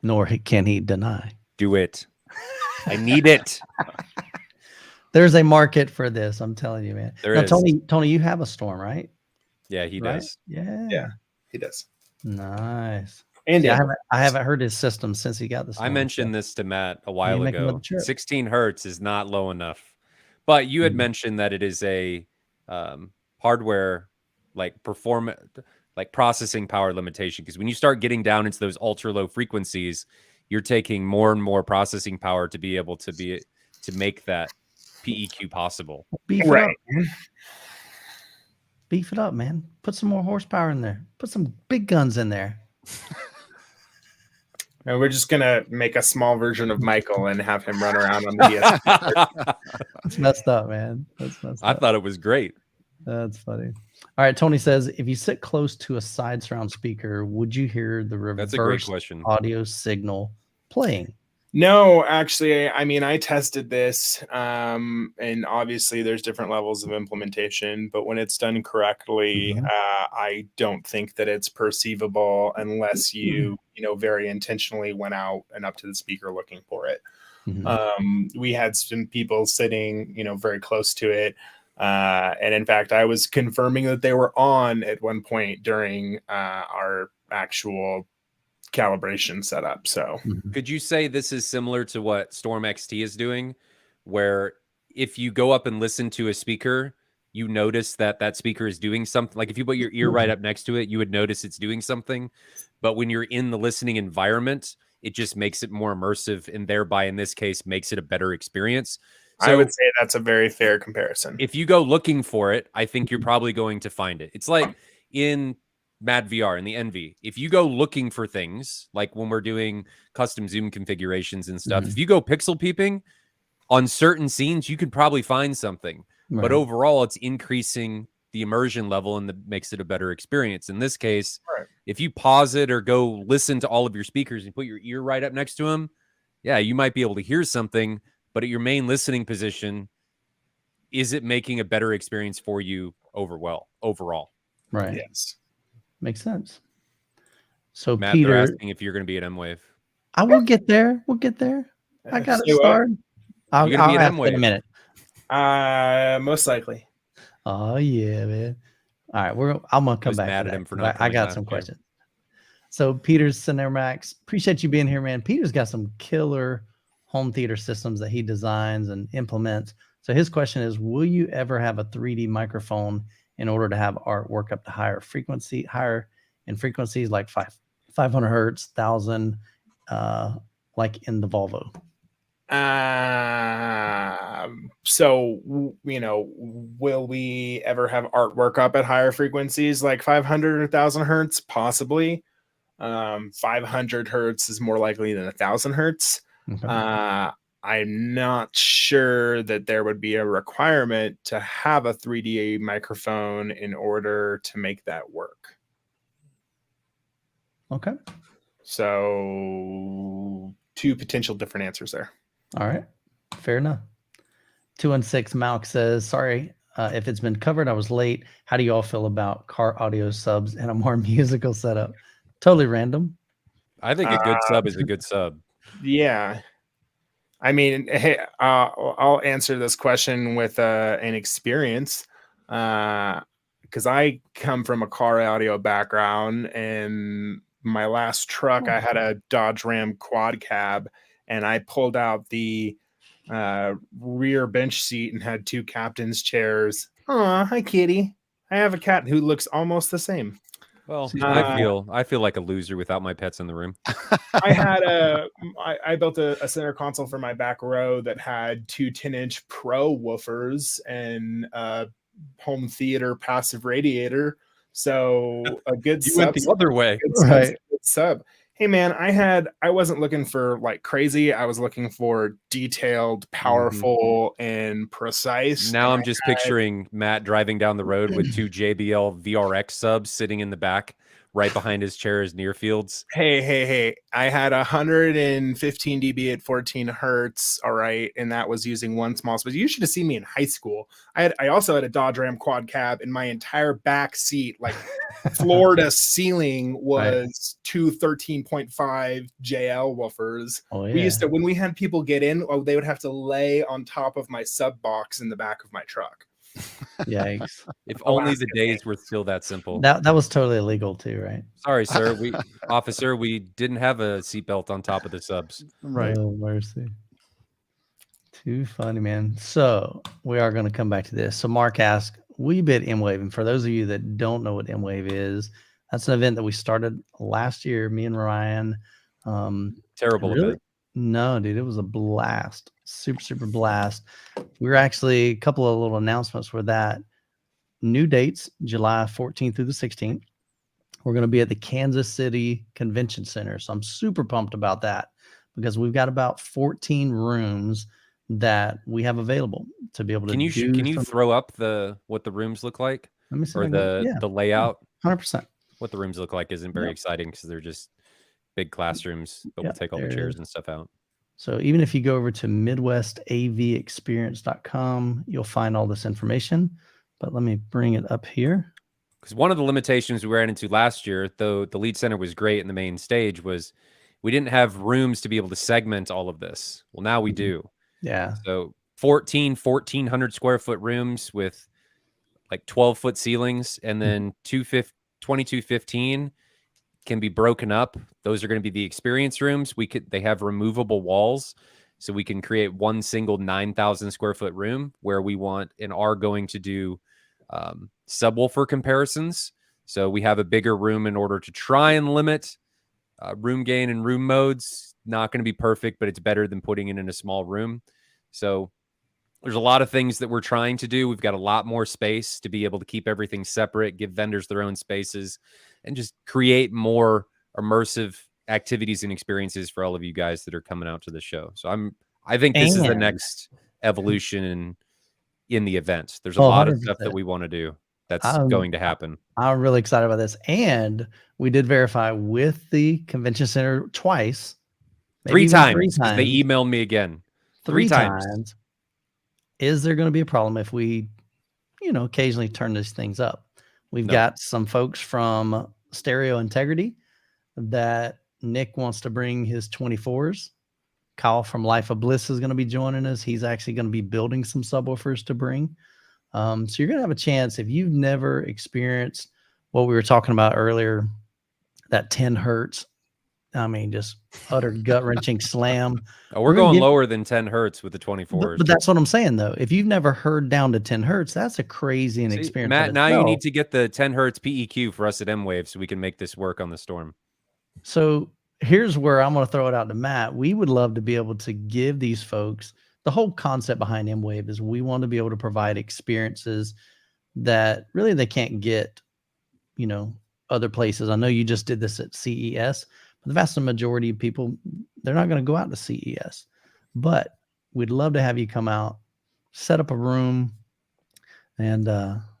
Nor can he deny. Do it. I need it. There's a market for this. I'm telling you, man. There Now, is. Tony, you have a Storm, right? Yeah, he Right? does. Yeah. He does. Nice. And See, I haven't heard his system since he got the Storm. I mentioned this to Matt a while make another ago. trip. 16 hertz is not low enough. But you had mentioned that it is a hardware like processing power limitation, because when you start getting down into those ultra low frequencies, you're taking more and more processing power to be able to make that PEQ possible. Beef it up. Beef it up, man. Put some more horsepower in there. Put some big guns in there. And we're just gonna make a small version of Michael and have him run around on the DSP. That's messed up, man. That's messed up. I thought it was great. That's funny. All right, Tony says, if you sit close to a side surround speaker, would you hear the That's a great reverse question. audio signal playing? No, actually, I mean, I tested this, and obviously there's different levels of implementation, but when it's done correctly, I don't think that it's perceivable unless you very intentionally went out and up to the speaker looking for it. We had some people sitting, very close to it. And in fact, I was confirming that they were on at one point during our actual calibration setup. So could you say this is similar to what Storm XT is doing, where if you go up and listen to a speaker, you notice that speaker is doing something? Like if you put your ear right up next to it, you would notice it's doing something. But when you're in the listening environment, it just makes it more immersive, and thereby in this case makes it a better experience. So I would say that's a very fair comparison. If you go looking for it, I think you're probably going to find it. It's like in Mad VR and the Envy. If you go looking for things, like when we're doing custom zoom configurations and stuff, if you go pixel peeping on certain scenes, you could probably find something. Right. But overall, it's increasing the immersion level and makes it a better experience. In this case, if you pause it or go listen to all of your speakers and put your ear right up next to them, yeah, you might be able to hear something. But at your main listening position, is it making a better experience for you overall? Right. Yes. Makes sense. So Matt, Peter, they're asking if you're going to be at MWAVE. I will get there. We'll get there. I got it started. I'll be ask at in a minute. Most likely. Oh yeah, man. All right, I'm gonna come back. Mad at him for not I got some questions. So Peter's Cinemax, appreciate you being here, man. Peter's got some killer home theater systems that he designs and implements. So his question is, will you ever have a 3D microphone in order to have art work up to higher in frequencies like 500 hertz, 1000, like in the Volvo? So, will we ever have artwork up at higher frequencies like 500 or 1000 hertz? Possibly. 500 hertz is more likely than 1000 hertz. Okay. I'm not sure that there would be a requirement to have a 3D microphone in order to make that work. Okay. So, two potential different answers there. All right. Fair enough. 216 Malk says, sorry if it's been covered. I was late. How do you all feel about car audio subs and a more musical setup? Totally random. I think a good sub is a good sub. Yeah. I mean, hey, I'll answer this question with an experience, because I come from a car audio background, and my last truck, I had a Dodge Ram quad cab, and I pulled out the rear bench seat and had two captain's chairs. Oh, hi, kitty. I have a cat who looks almost the same. Well, I feel like a loser without my pets in the room. I built a center console for my back row that had two 10-inch Pro woofers and a home theater passive radiator. So a good you went the other way. Good sub. Hey man, I wasn't looking for like crazy. I was looking for detailed, powerful, and precise. Now I'm just picturing Matt driving down the road with two JBL VRX subs sitting in the back, right behind his chair is near fields. Hey. I had 115 dB at 14 hertz. All right. And that was using one small space. You should have seen me in high school. I also had a Dodge Ram quad cab, and my entire back seat, like floor to ceiling, was two 13.5 JL woofers. Oh, yeah. We used to, when we had people get in, they would have to lay on top of my sub box in the back of my truck. Yikes. If only the days were still that simple. That was totally illegal too, right? Sorry, sir. Officer, we didn't have a seatbelt on top of the subs. Right. Oh, mercy. Too funny, man. So we are going to come back to this. So Mark asked, we bid MWAVE. And for those of you that don't know what MWAVE is, that's an event that we started last year, me and Ryan. Terrible event. No, dude, it was a blast. Super blast. We were actually, a couple of little announcements were that new dates, July 14th through the 16th. We're going to be at the Kansas City Convention Center. So I'm super pumped about that because we've got about 14 rooms that we have available to be able to Can you throw up what the rooms look like? Let me see. Or the layout? 100%. What the rooms look like isn't very exciting because they're just big classrooms, but we'll take all the chairs and stuff out. So even if you go over to midwestavexperience.com, you'll find all this information. But let me bring it up here. Because one of the limitations we ran into last year, though the lead center was great in the main stage, was we didn't have rooms to be able to segment all of this. Well, now we do. Yeah. So 1,400 square foot rooms with like 12-foot ceilings, and then 2215 can be broken up. Those are going to be the experience rooms. They have removable walls, so we can create one single 9,000 square foot room where we want and are going to do subwoofer comparisons. So we have a bigger room in order to try and limit room gain and room modes. Not going to be perfect, but it's better than putting it in a small room. So there's a lot of things that we're trying to do. We've got a lot more space to be able to keep everything separate, give vendors their own spaces, and just create more immersive activities and experiences for all of you guys that are coming out to the show. So I think this is the next evolution in the event. There's a lot of stuff that we want to do that's going to happen. I'm really excited about this. And we did verify with the convention center twice. Three times. They emailed me again. Three times. Is there going to be a problem if we, occasionally turn these things up? We've got some folks from Stereo Integrity that Nick wants to bring his 24s. Kyle from Life of Bliss is going to be joining us. He's actually going to be building some subwoofers to bring. So you're going to have a chance if you've never experienced what we were talking about earlier, that 10 hertz. I mean, just utter gut-wrenching slam. Oh, we're going lower than 10 hertz with the 24s. But that's what I'm saying, though. If you've never heard down to 10 hertz, that's a crazy experience. Matt, now you need to get the 10 hertz PEQ for us at MWAVE so we can make this work on the Storm. So here's where I'm going to throw it out to Matt. We would love to be able to give these folks, the whole concept behind MWAVE is we want to be able to provide experiences that really they can't get, other places. I know you just did this at CES. The vast majority of people, they're not going to go out to CES, but we'd love to have you come out, set up a room, and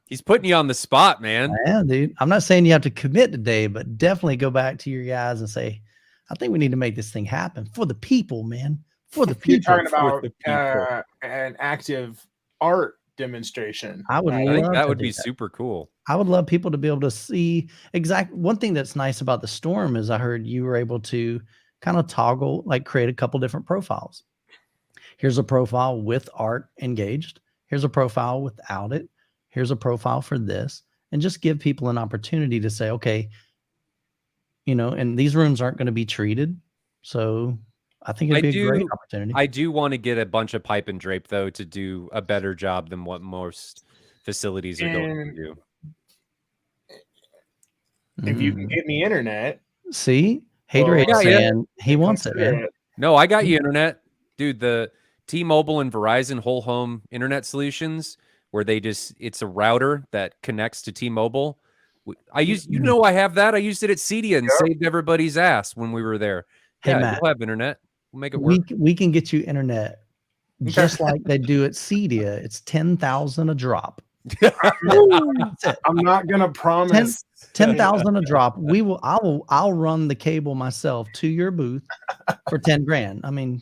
he's putting you on the spot, man. Yeah, dude. I'm not saying you have to commit today, but definitely go back to your guys and say, I think we need to make this thing happen for the people, man. For the people. You're talking about an active art demonstration. I think that would be super cool. I would love people to be able to see one thing that's nice about the Storm is I heard you were able to kind of toggle, like create a couple different profiles. Here's a profile with art engaged. Here's a profile without it. Here's a profile for this, and just give people an opportunity to say, okay, and these rooms aren't going to be treated. So I think it'd be a great opportunity. I do want to get a bunch of pipe and drape though, to do a better job than what most facilities are going to do. If you can get me internet. See, Hater saying he wants it, man. No, I got you internet. Dude, the T-Mobile and Verizon whole home internet solutions where it's a router that connects to T-Mobile. I have that. I used it at Cedia and saved everybody's ass when we were there. Hey, Matt, you'll have internet. We'll make it work. We can get you internet just like they do at Cedia. It's $10,000 a drop. I'm not gonna promise 10,000 a drop. I'll run the cable myself to your booth for 10 grand. I mean,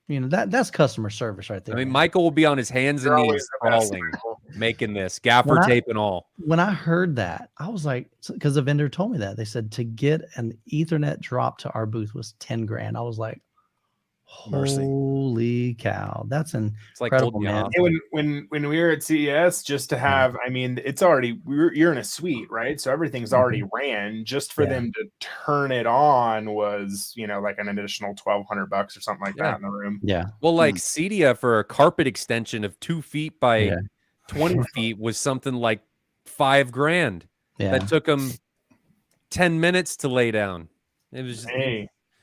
you know, that's customer service right there. I mean, man. Michael will be on his hands and You're knees always the best, crawling, Michael. making this gaffer tape and all. When I heard that, I was like, because the vendor told me that. They said to get an Ethernet drop to our booth was 10 grand. I was like, holy cow, that's incredible, man. When we were at CES, just to have, I mean, it's already, you're in a suite, right? So everything's already ran. Just for them to turn it on was, you know, like an additional $1,200 or something like that in the room. Yeah. Well, like Cedia for a carpet extension of 2 feet by 20 feet was something like $5 grand. Yeah. That took them 10 minutes to lay down. It was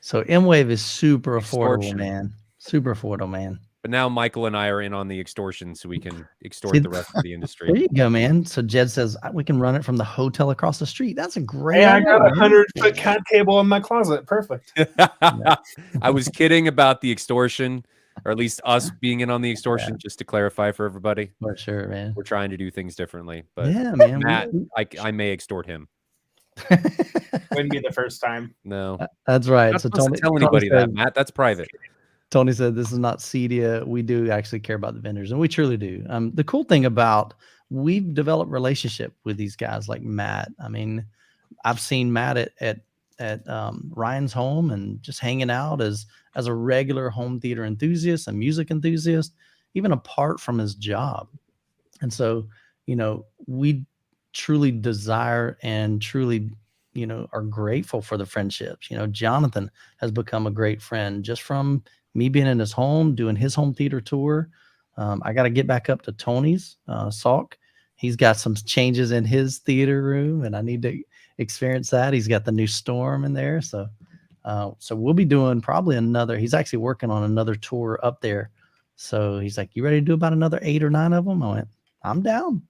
So MWAVE is super affordable, man. Super affordable, man. But now Michael and I are in on the extortion, so we can extort the rest of the industry. There you go, man. So Jed says we can run it from the hotel across the street. That's a great idea. idea. I got a 100-foot cat cable in my closet. Perfect. I was kidding about the extortion, or at least us being in on the extortion, just to clarify for everybody. For sure, man. We're trying to do things differently. But yeah, man. Matt, I may extort him. Wouldn't be the first time. No, that's right. So don't tell anybody that, Matt. That's private. Tony said this is not Cedia. We do actually care about the vendors, and we truly do. The cool thing about we've developed relationship with these guys like Matt. I mean, I've seen Matt at Ryan's home and just hanging out as a regular home theater enthusiast and music enthusiast, even apart from his job. And so, you know, we truly desire and truly, you know, are grateful for the friendships. You know, Jonathan has become a great friend just from me being in his home, doing his home theater tour. I got to get back up to Tony's Salk. He's got some changes in his theater room and I need to experience that. He's got the new Storm in there. So we'll be doing probably he's actually working on another tour up there. So he's like, you ready to do about another 8 or 9 of them? I went, I'm down.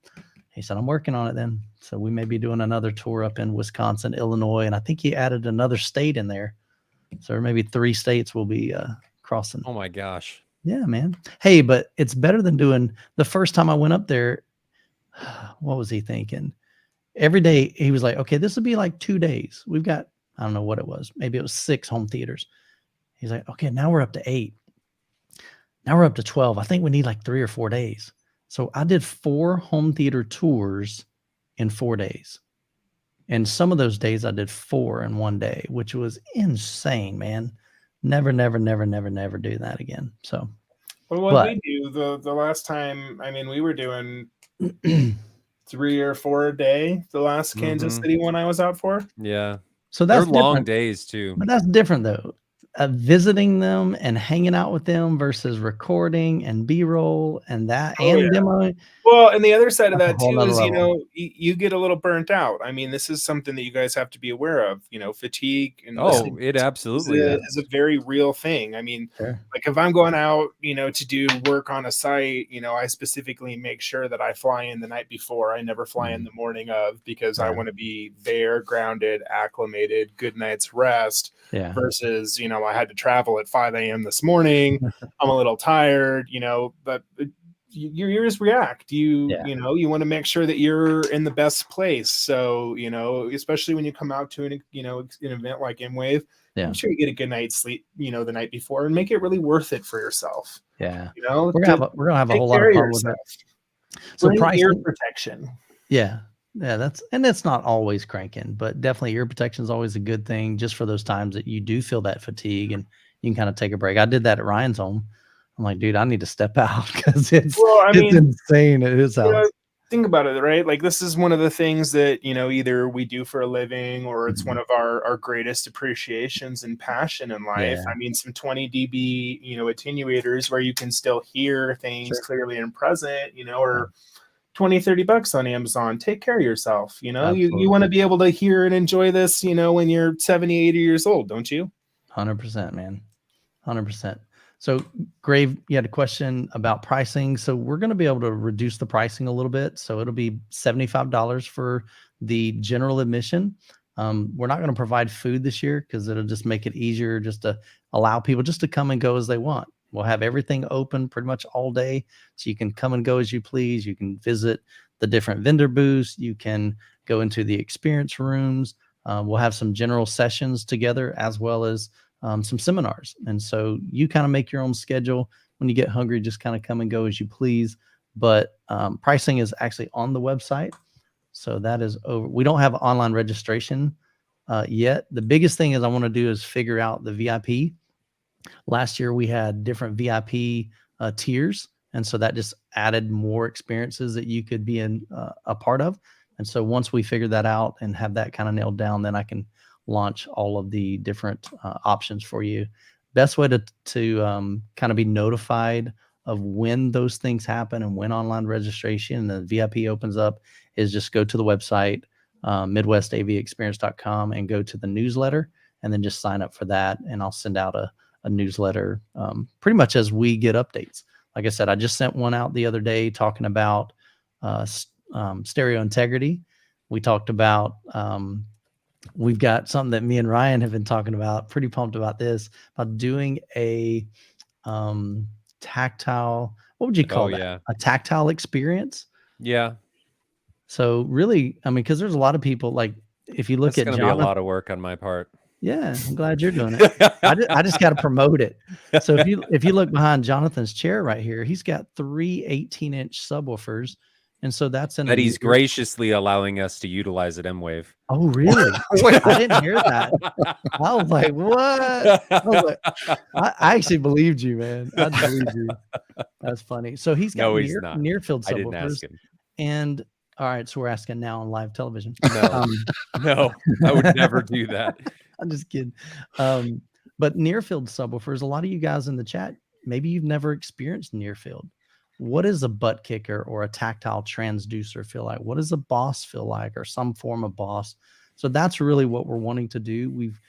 He said, I'm working on it then. So we may be doing another tour up in Wisconsin, Illinois, and I think he added another state in there. So maybe 3 states will be crossing. Oh my gosh. Yeah, man. Hey, but it's better than doing the first time I went up there. What was he thinking? Every day he was like, okay, this will be like 2 days. We've got, I don't know what it was. Maybe it was 6 home theaters. He's like, okay, now we're up to 8. Now we're up to 12. I think we need like 3 or 4 days. So I did 4 home theater tours in 4 days. And some of those days I did 4 in 1 day, which was insane, man. Never do that again. So, well, we do the last time, I mean, we were doing 3 or 4 a day, the last Kansas City one I was out for. Yeah. So that's long days too. But that's different though. Visiting them and hanging out with them versus recording and B-roll and that demo. Well, and the other side of that too is, you know, you get a little burnt out. I mean, this is something that you guys have to be aware of, you know, fatigue. And it absolutely is a very real thing. I mean, like if I'm going out, you know, to do work on a site, you know, I specifically make sure that I fly in the night before. I never fly in the morning of, because I want to be there, grounded, acclimated, good night's rest. Versus, you know, I had to travel at 5 a.m. this morning. I'm a little tired, you know, but your ears react. You know, you want to make sure that you're in the best place. So, you know, especially when you come out to an event like MWAVE, I'm sure you get a good night's sleep, you know, the night before, and make it really worth it for yourself. Yeah. You know, we're gonna have a whole lot of fun with that. So ear protection. Yeah. Yeah, that's not always cranking, but definitely ear protection is always a good thing just for those times that you do feel that fatigue and you can kind of take a break. I did that at Ryan's home. I'm like, dude, I need to step out because it's insane at his house. You know, think about it, right? Like this is one of the things that, you know, either we do for a living or it's one of our greatest appreciations and passion in life. I mean, some 20 dB, you know, attenuators where you can still hear things clearly and present, you know, or $20-$30 on Amazon. Take care of yourself. You know, you want to be able to hear and enjoy this, you know, when you're 70, 80 years old, don't you? 100%, man. 100%. So Grave, you had a question about pricing. So we're going to be able to reduce the pricing a little bit. So it'll be $75 for the general admission. We're not going to provide food this year because it'll just make it easier just to allow people just to come and go as they want. We'll have everything open pretty much all day. So you can come and go as you please. You can visit the different vendor booths. You can go into the experience rooms. We'll have some general sessions together, as well as some seminars. And so you kind of make your own schedule. When you get hungry, just kind of come and go as you please. But pricing is actually on the website. So that is over. We don't have online registration yet. The biggest thing is I want to do is figure out the VIP. Last year we had different VIP tiers. And so that just added more experiences that you could be in a part of. And so once we figure that out and have that kind of nailed down, then I can launch all of the different options for you. Best way to kind of be notified of when those things happen and when online registration and the VIP opens up is just go to the website, MidwestAVExperience.com, and go to the newsletter, and then just sign up for that. And I'll send out a newsletter pretty much as we get updates. Like I said, I just sent one out the other day talking about stereo integrity. We talked about, we've got something that me and Ryan have been talking about, pretty pumped about this, about doing a tactile, what would you call that? Yeah. A tactile experience? Yeah. So really, I mean, because there's a lot of people, like if you look That's at going to be a lot of work on my part. Yeah, I'm glad you're doing it. I just got to promote it. So if you look behind Jonathan's chair right here, he's got 3 18-inch subwoofers. And so that's in that he's graciously allowing us to utilize at MWAVE. Oh, really? I didn't hear that. I was like, what? I actually believed you, man. I believed you. That's funny. So he's got near field subwoofers. I didn't ask him. And all right, so we're asking now on live television. No, no, I would never do that. I'm just kidding. But near field subwoofers, a lot of you guys in the chat, maybe you've never experienced near field. What does a butt kicker or a tactile transducer feel like? What does a boss feel like, or some form of boss? So that's really what we're wanting to do. We've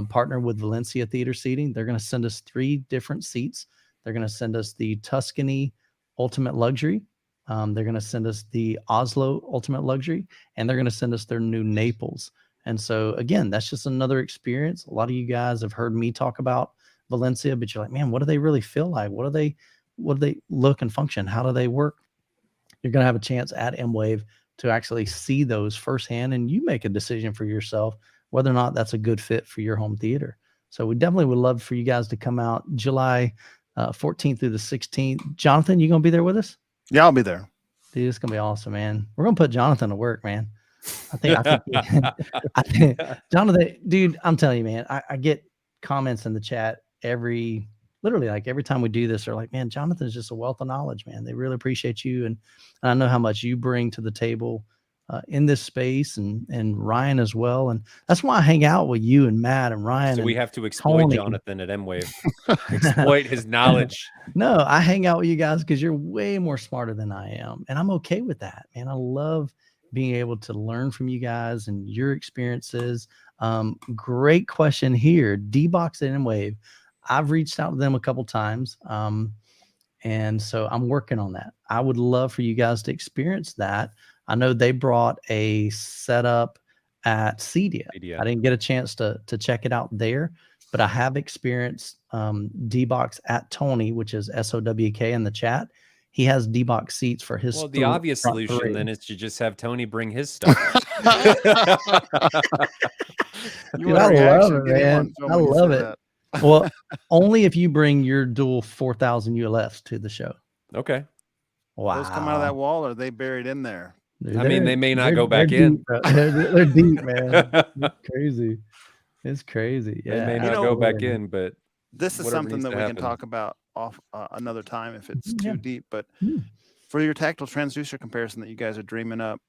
partnered with Valencia Theater Seating. They're going to send us 3 different seats. They're going to send us the Tuscany Ultimate Luxury. They're going to send us the Oslo Ultimate Luxury, and they're going to send us their new Naples. And so again, that's just another experience. A lot of you guys have heard me talk about Valencia, but you're like, man, what do they really feel like? What do they look and function? How do they work? You're going to have a chance at MWAVE to actually see those firsthand, and you make a decision for yourself whether or not that's a good fit for your home theater. So we definitely would love for you guys to come out July 14th through the 16th. Jonathan, you going to be there with us? Yeah, I'll be there. Dude, it's going to be awesome, man. We're going to put Jonathan to work, man. I think Jonathan, dude, I'm telling you, man, I get comments in the chat literally like every time we do this, they're like, man, Jonathan's just a wealth of knowledge, man. They really appreciate you. And I know how much you bring to the table in this space, and Ryan as well. And that's why I hang out with you and Matt and Ryan. So we have to exploit Tony. Jonathan at MWAVE, exploit his knowledge. No, I hang out with you guys because you're way more smarter than I am. And I'm okay with that, man. I love being able to learn from you guys and your experiences. Great question here. DBox at MWAVE. I've reached out to them a couple times. And so I'm working on that. I would love for you guys to experience that. I know they brought a setup at CEDIA. I didn't get a chance to check it out there, but I have experienced DBox at Tony, which is SOWK in the chat. He has DBox seats for his. Well, the obvious solution then is to just have Tony bring his stuff. Dude, I love it, man. I love it. Well, only if you bring your dual 4,000 ULFs to the show. Okay. Wow. Those come out of that wall, or are they buried in there? Dude, I mean, they may not go back in. They're deep, man. It's crazy. It's crazy. Yeah. They may not go back in, but this is something that we can talk about off another time if it's too deep. But for your tactile transducer comparison that you guys are dreaming up,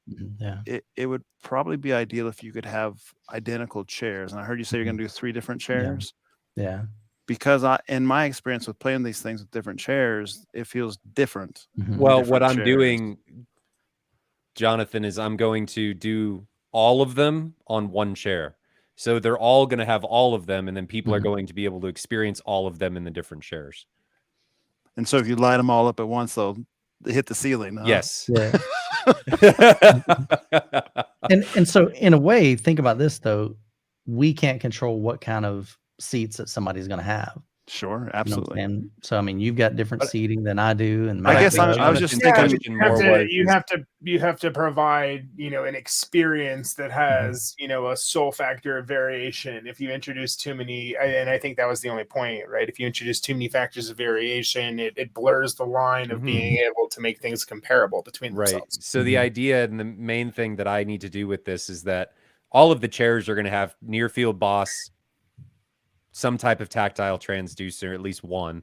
it would probably be ideal if you could have identical chairs. And I heard you say you're going to do 3 different chairs. Yeah. Because in my experience with playing these things with different chairs, it feels different. Well, what I'm doing, Jonathan, is I'm going to do all of them on one chair. So they're all going to have all of them, and then people are going to be able to experience all of them in the different chairs. And so if you light them all up at once, they'll hit the ceiling. Huh? Yes. Yeah. and so in a way, think about this though. We can't control what kind of seats that somebody's going to have. Sure, You know what I'm absolutely. saying? So I mean, you've got different seating than I do, and I guess Matt I was just Yeah, thinking you have to provide, you know, an experience that has, you know, a sole factor of variation. If you introduce too many, and I think that was the only point, right? If you introduce too many factors of variation, it blurs the line of being able to make things comparable between themselves. So the idea and the main thing that I need to do with this is that all of the chairs are going to have near field boss, some type of tactile transducer, at least one,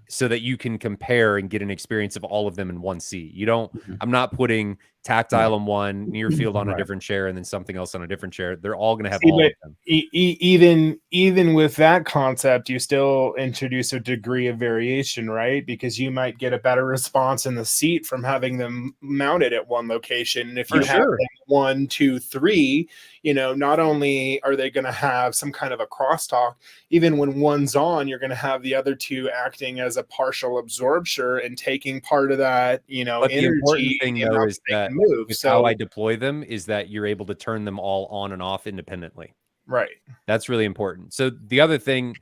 so that you can compare and get an experience of all of them in one seat. You don't, I'm not putting tactile on one, near field on a different chair, and then something else on a different chair. They're all going to have all of them. Even with that concept, you still introduce a degree of variation, right? Because you might get a better response in the seat from having them mounted at one location. And if you have them 1, 2, 3, you know, not only are they going to have some kind of a crosstalk, even when one's on, you're going to have the other two acting as a partial absorption and taking part of that, you know, but energy. the important thing though is that with so how I deploy them is that you're able to turn them all on and off independently. Right. That's really important. So the other thing,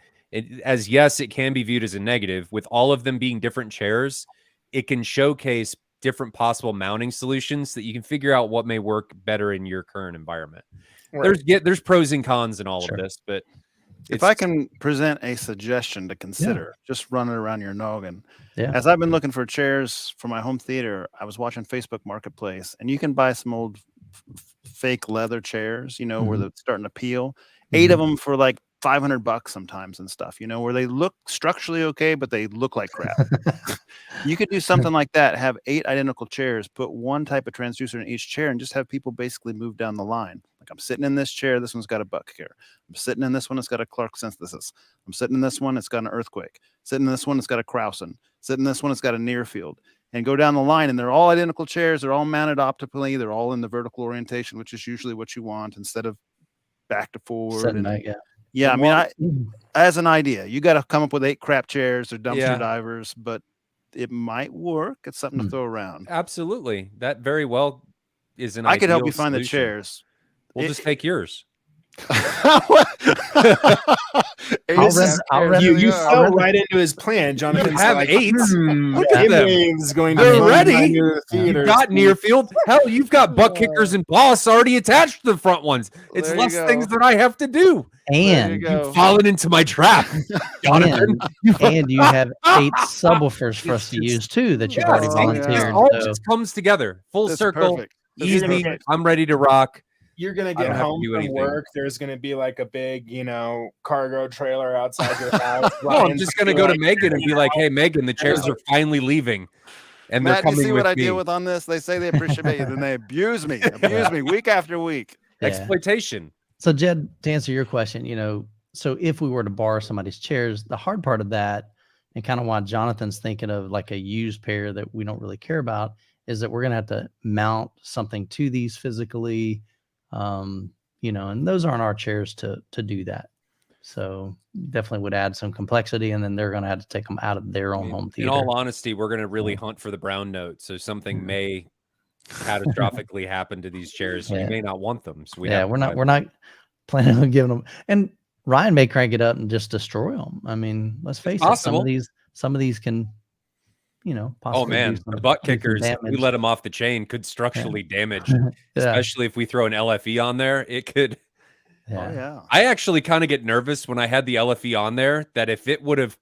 as yes, it can be viewed as a negative, with all of them being different chairs, it can showcase different possible mounting solutions that you can figure out what may work better in your current environment. Right. There's pros and cons in all of this, but if I can present a suggestion to consider, just run it around your noggin. As I've been looking for chairs for my home theater, I was watching Facebook Marketplace, and you can buy some old fake leather chairs, you know, where they're starting to peel. 8 of them for like $500 sometimes and stuff, you know, where they look structurally okay, but they look like crap. You could do something like that, have 8 identical chairs, put one type of transducer in each chair, and just have people basically move down the line. Like, I'm sitting in this chair, this one's got a buck kicker. I'm sitting in this one, it's got a Clark synthesis. I'm sitting in this one, it's got an earthquake. Sitting in this one, it's got a Krausen. Sitting in this one, it's got a near field. And go down the line, and they're all identical chairs. They're all mounted optically. They're all in the vertical orientation, which is usually what you want, instead of back to forward. Yeah, I mean, as an idea, you got to come up with 8 crap chairs or dumpster divers, but it might work. It's something to throw around. Absolutely. That very well is an I could help you find solution. the chairs. We'll just take yours. You fell right into his plan, Jonathan. You have like, 8. Look at them. Is going to They're ready. You've got near field. Hell, you've got butt kickers and boss already attached to the front ones. It's less things that I have to do. And you've fallen into my trap, Jonathan. And you have 8 subwoofers for us to use too that you've already volunteered. It all just comes together, full circle, easy. I'm ready to rock. You're going to get home from work. There's going to be like a big, you know, cargo trailer outside your house. I'm just going to go to Megan and be like, hey, Megan, the chairs are finally leaving. And Matt, they're coming you see with what I me. deal with on this? They say they appreciate me, and then they abuse me week after week. Exploitation. So, Jed, to answer your question, you know, so if we were to borrow somebody's chairs, the hard part of that, and kind of why Jonathan's thinking of like a used pair that we don't really care about, is that we're going to have to mount something to these physically. You know, and those aren't our chairs to do that. So definitely would add some complexity, and then they're going to have to take them out of their own home theater. In all honesty, we're going to really hunt for the brown note. So something may catastrophically happen to these chairs. You may not want them. So we're not planning on giving them. And Ryan may crank it up and just destroy them. I mean, let's face it. Some of these can, you know, possibly. Oh man, the butt kickers, if we let them off the chain, could structurally damage, especially if we throw an LFE on there. It could. I actually kind of get nervous when I had the LFE on there, that if it would have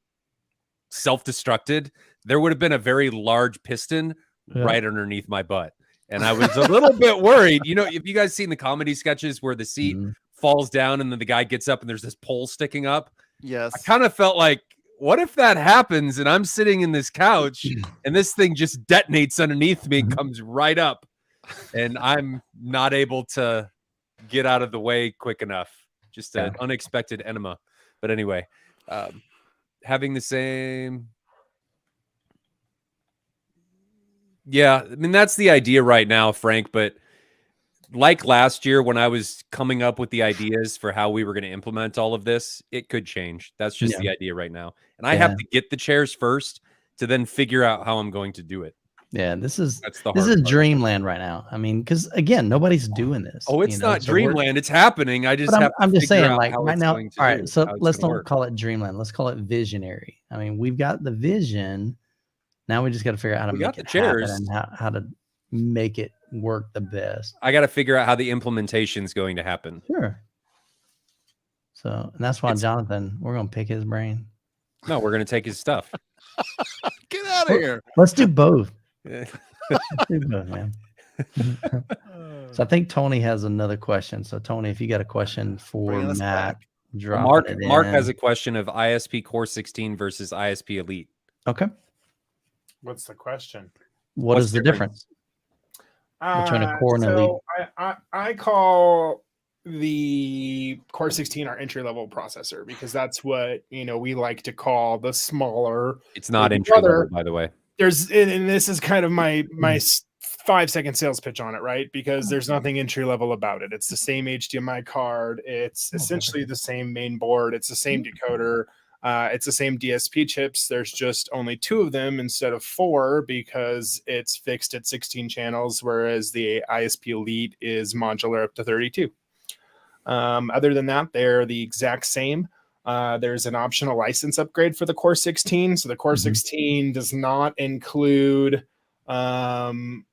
self-destructed, there would have been a very large piston right underneath my butt. And I was a little bit worried. You know, if you guys seen the comedy sketches where the seat falls down and then the guy gets up and there's this pole sticking up. Yes. I kind of felt like, what if that happens and I'm sitting in this couch and this thing just detonates underneath me and comes right up and I'm not able to get out of the way quick enough? Just an unexpected enema. But anyway, having the same. Yeah, I mean, that's the idea right now, Frank. But like last year, when I was coming up with the ideas for how we were going to implement all of this, it could change. That's just the idea right now. And I have to get the chairs first to then figure out how I'm going to do it. Yeah, this is That's the hard part. dreamland right now. I mean, because again, nobody's doing this. Oh, it's not dreamland. It's happening. I just have I'm to just figure saying, out like how right it's now. going to All right, do, so how it's let's gonna not work. call it dreamland. Let's call it visionary. I mean, we've got the vision. Now we just got to figure out how to make it happen and how to make it work the best. I got to figure out how the implementation is going to happen. Sure. So, and that's why Jonathan, we're going to pick his brain. No, we're going to take his stuff. Get out of here. Let's do both. Let's do both, man. So I think Tony has another question. So Tony, if you got a question for Matt, Mark has a question of ISP Core 16 versus ISP Elite. Okay. What's the question? What's the difference between a Core and Elite? I call the Core 16 our entry level processor because that's what we like to call the smaller. It's not entry level, by the way. And this is kind of my 5-second sales pitch on it, right? Because there's nothing entry level about it. It's the same HDMI card. It's essentially the same main board. It's the same decoder. It's the same DSP chips. There's just only 2 of them instead of 4 because it's fixed at 16 channels, whereas the ISP Elite is modular up to 32. Other than that, they're the exact same. There's an optional license upgrade for the Core 16. So the Core 16 does not include HDMI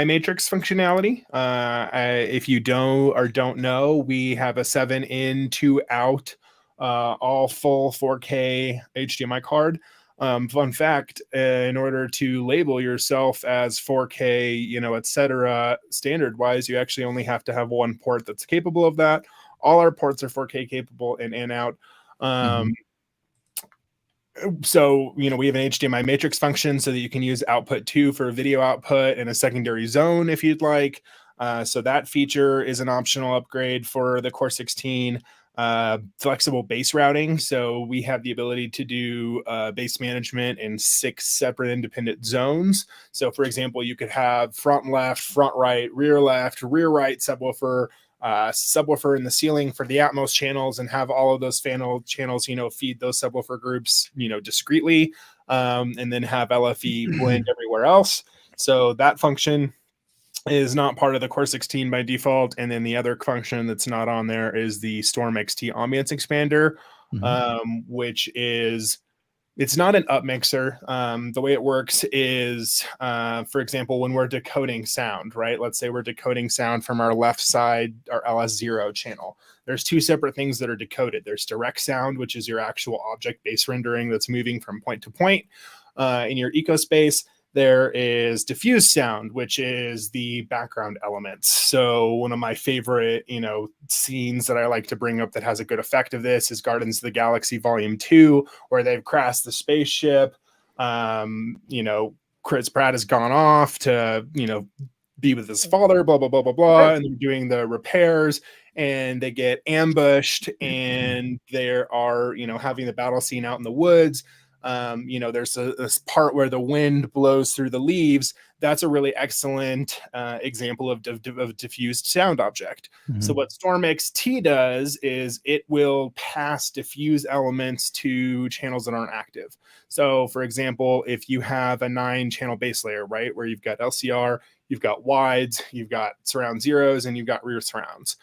matrix functionality. If you don't know, we have a 7 in, 2 out, all full 4K HDMI card. Fun fact, in order to label yourself as 4K, etc., standard wise, you actually only have to have 1 port that's capable of that. All our ports are 4K capable and out. So, we have an HDMI matrix function so that you can use output 2 for video output and a secondary zone if you'd like. So that feature is an optional upgrade for the Core 16. Flexible base routing. So we have the ability to do base management in 6 separate independent zones. So for example, you could have front left, front right, rear left, rear right subwoofer, subwoofer in the ceiling for the Atmos channels and have all of those channels, feed those subwoofer groups, discreetly, and then have LFE blend everywhere else. So that function is not part of the Core 16 by default. And then the other function that's not on there is the Storm XT ambience expander, which is, it's not an up mixer. The way it works is, for example, when we're decoding sound, right? Let's say we're decoding sound from our left side, our LS0 channel. There's 2 separate things that are decoded. There's direct sound, which is your actual object-based rendering that's moving from point to point in your ecospace. There is diffuse sound, which is the background elements. So one of my favorite, scenes that I like to bring up that has a good effect of this is Guardians of the Galaxy Volume 2, where they've crashed the spaceship. Chris Pratt has gone off to, be with his father, blah, blah, blah, blah, blah. And they're doing the repairs and they get ambushed and they are, having the battle scene out in the woods. There's this part where the wind blows through the leaves. That's a really excellent example of diffused sound object. So what Storm XT does is it will pass diffuse elements to channels that aren't active. So for example, if you have a 9-channel base layer, right, where you've got LCR, you've got wides, you've got surround zeros, and you've got rear surrounds.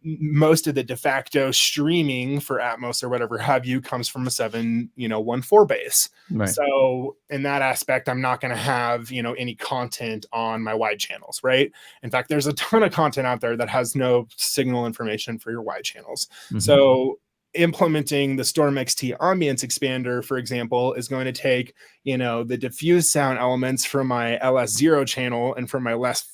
Most of the de facto streaming for Atmos or whatever have you comes from a 7-1-4 base. Right. So in that aspect, I'm not going to have, any content on my wide channels, right? In fact, there's a ton of content out there that has no signal information for your wide channels. So implementing the Storm XT ambience expander, for example, is going to take, the diffuse sound elements from my LS0 channel and from my left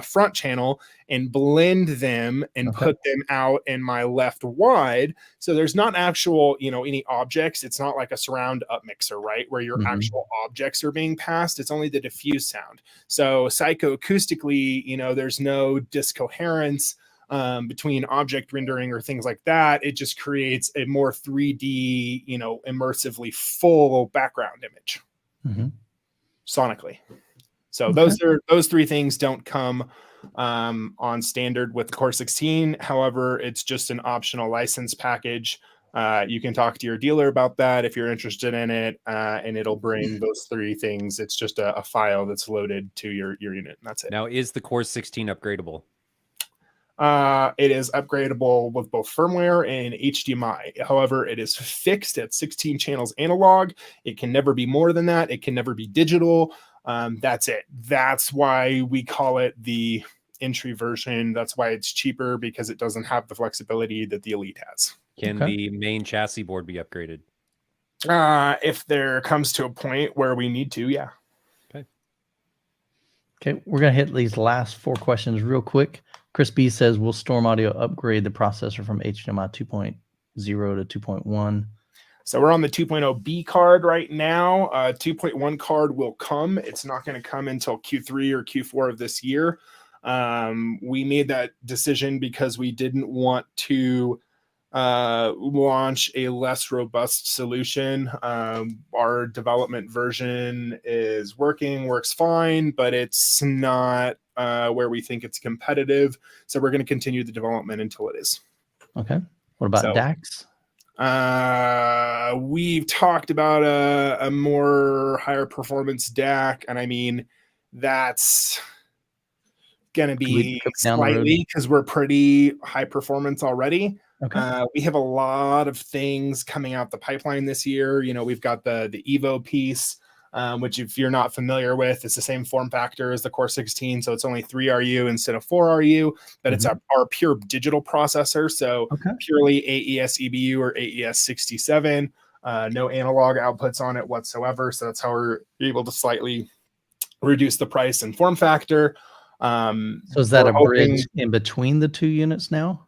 front channel and blend them and put them out in my left wide. So there's not actual, any objects. It's not like a surround up mixer, right? Where your actual objects are being passed. It's only the diffuse sound. So psychoacoustically, there's no discoherence between object rendering or things like that. It just creates a more 3D, immersively full background image sonically. So those 3 things don't come on standard with the Core 16. However, it's just an optional license package You can talk to your dealer about that if you're interested in it, and it'll bring those 3 things. It's just a file that's loaded to your unit. And that's it. Now, is the Core 16 upgradable? It is upgradable with both firmware and HDMI. However, it is fixed at 16 channels analog. It can never be more than that. It can never be digital. That's it. That's why we call it the entry version. That's why it's cheaper, because it doesn't have the flexibility that the Elite has. Can the main chassis board be upgraded? If there comes to a point where we need to, yeah. Okay, we're going to hit these last 4 questions real quick. Chris B says, will Storm Audio upgrade the processor from HDMI 2.0 to 2.1? So we're on the 2.0 B card right now. 2.1 card will come. It's not going to come until Q3 or Q4 of this year. We made that decision because we didn't want to launch a less robust solution. Our development version works fine, but it's not where we think it's competitive. So we're going to continue the development until it is. Okay. What about DACs? We've talked about a more higher performance DAC, and I mean, that's going to be slightly, because we're pretty high performance already. Okay. We have a lot of things coming out the pipeline this year. You know, we've got the Evo piece, which, if you're not familiar with, it's the same form factor as the Core 16. So it's only 3 RU instead of 4 RU, but it's our pure digital processor. So purely AES EBU or AES 67, no analog outputs on it whatsoever. So that's how we're able to slightly reduce the price and form factor. So is that a bridge in between the 2 units now?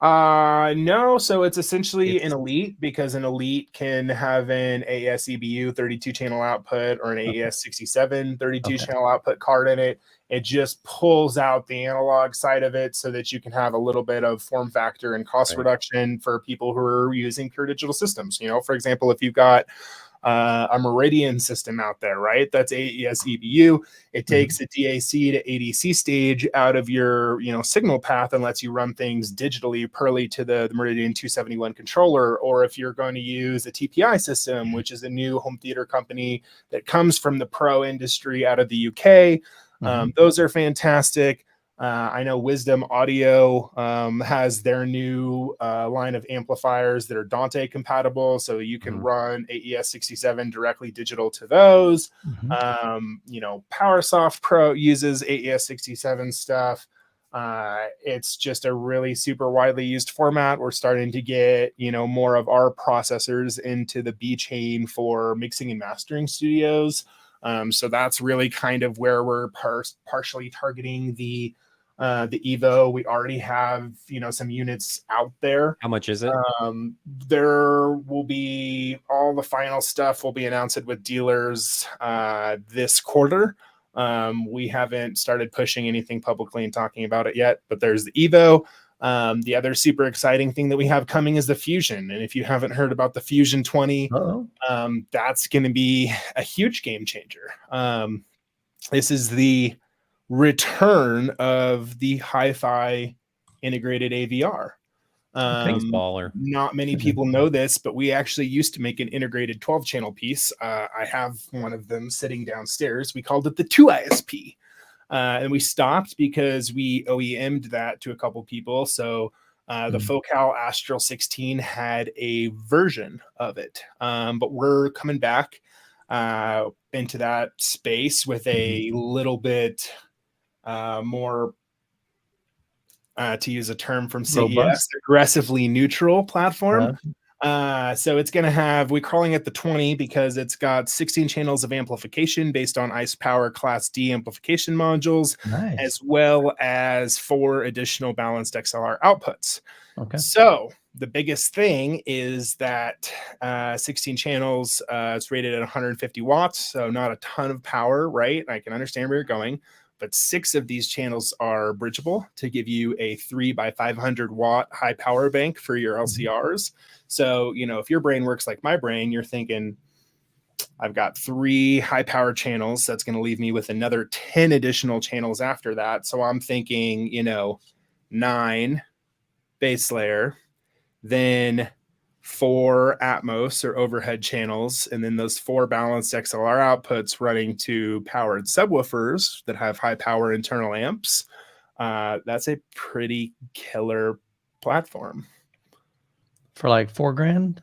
No, so it's essentially an Elite, because an Elite can have an AES EBU 32 channel output or an AES 67 32 channel output card in it. It just pulls out the analog side of it so that you can have a little bit of form factor and cost reduction for people who are using pure digital systems. You know, for example, if you've got a Meridian system out there, right? That's AES EBU. It takes a DAC to ADC stage out of your, signal path and lets you run things digitally purely to the Meridian 271 controller. Or if you're going to use a TPI system, which is a new home theater company that comes from the pro industry out of the UK, those are fantastic. I know Wisdom Audio has their new line of amplifiers that are Dante compatible, so you can run AES 67 directly digital to those. PowerSoft Pro uses AES 67 stuff. It's just a really super widely used format. We're starting to get, more of our processors into the B chain for mixing and mastering studios. So that's really kind of where we're partially targeting the Evo. We already have, some units out there. How much is it? There will be, all the final stuff will be announced with dealers this quarter. We haven't started pushing anything publicly and talking about it yet, but there's the Evo. The other super exciting thing that we have coming is the Fusion. And if you haven't heard about the Fusion 20, that's going to be a huge game changer. This is the return of the hi-fi integrated AVR. Thanks, baller. Not many people know this, but we actually used to make an integrated 12-channel piece. I have one of them sitting downstairs. We called it the 2ISP. And we stopped because we OEM'd that to a couple people. So the Focal Astral 16 had a version of it. But we're coming back into that space with a little bit more, to use a term from CES, aggressively neutral platform. So it's going to have, we're calling it the 20 because it's got 16 channels of amplification based on ICE Power Class D amplification modules, as well as 4 additional balanced XLR outputs. So the biggest thing is that 16 channels, it's rated at 150 watts, so not a ton of power, right? I can understand where you're going. But 6 of these channels are bridgeable to give you a 3x500 watt high power bank for your LCRs. So, if your brain works like my brain, you're thinking, I've got 3 high power channels. That's going to leave me with another 10 additional channels after that. So I'm thinking, 9 base layer, then 4 Atmos or overhead channels, and then those 4 balanced XLR outputs running to powered subwoofers that have high power internal amps. That's a pretty killer platform. For like $4,000.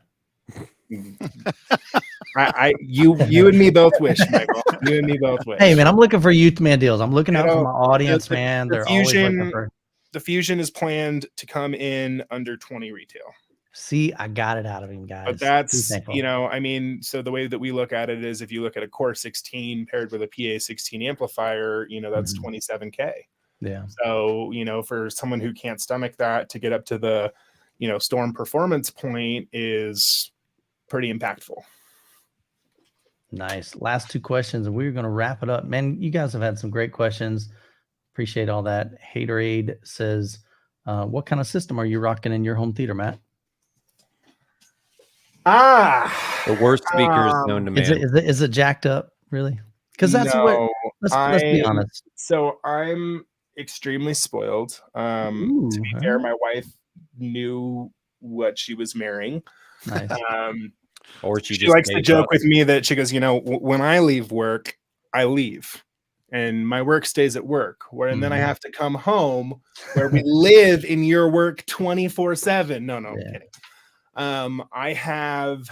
You and me both wish, Michael. You and me both wish. Hey man, I'm looking for youth man deals. I'm looking out for my audience, man. The They're always looking Fusion, for. the Fusion is planned to come in under 20 retail. See, I got it out of him, guys. But that's, you know, I mean, so the way that we look at it is if you look at a Core 16 paired with a PA 16 amplifier, you know, that's $27K. Yeah. So, you know, for someone who can't stomach that, to get up to the, you know, Storm performance point is pretty impactful. Nice. Last 2 questions, and we're going to wrap it up. Man, you guys have had some great questions. Appreciate all that. Haterade says, what kind of system are you rocking in your home theater, Matt? The worst speakers known to man. Is it jacked up, really? Because that's no, let's be honest. So I'm extremely spoiled. To be fair, my wife knew what she was marrying. Nice. Or she likes to joke with me that she goes, you know, when I leave work, I leave. And my work stays at work, and then I have to come home where we live in your work 24/7. No, I'm kidding. I have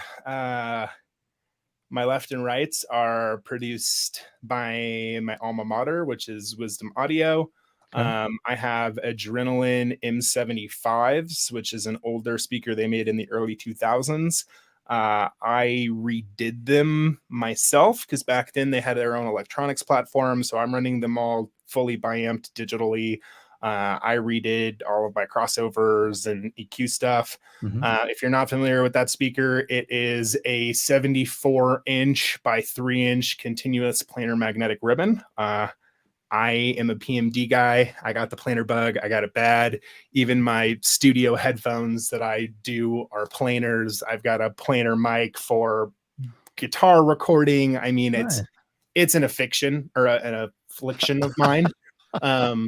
my left and rights are produced by my alma mater, which is Wisdom Audio. I have Adrenaline M75s, which is an older speaker they made in the early 2000s. I redid them myself because back then they had their own electronics platform. So I'm running them all fully biamped digitally. I redid all of my crossovers and EQ stuff. If you're not familiar with that speaker, it is a 74-inch by 3-inch continuous planar magnetic ribbon. I am a PMD guy. I got the planar bug. I got it bad. Even my studio headphones that I do are planars. I've got a planar mic for guitar recording. I mean, it's an affliction or an affliction of mine.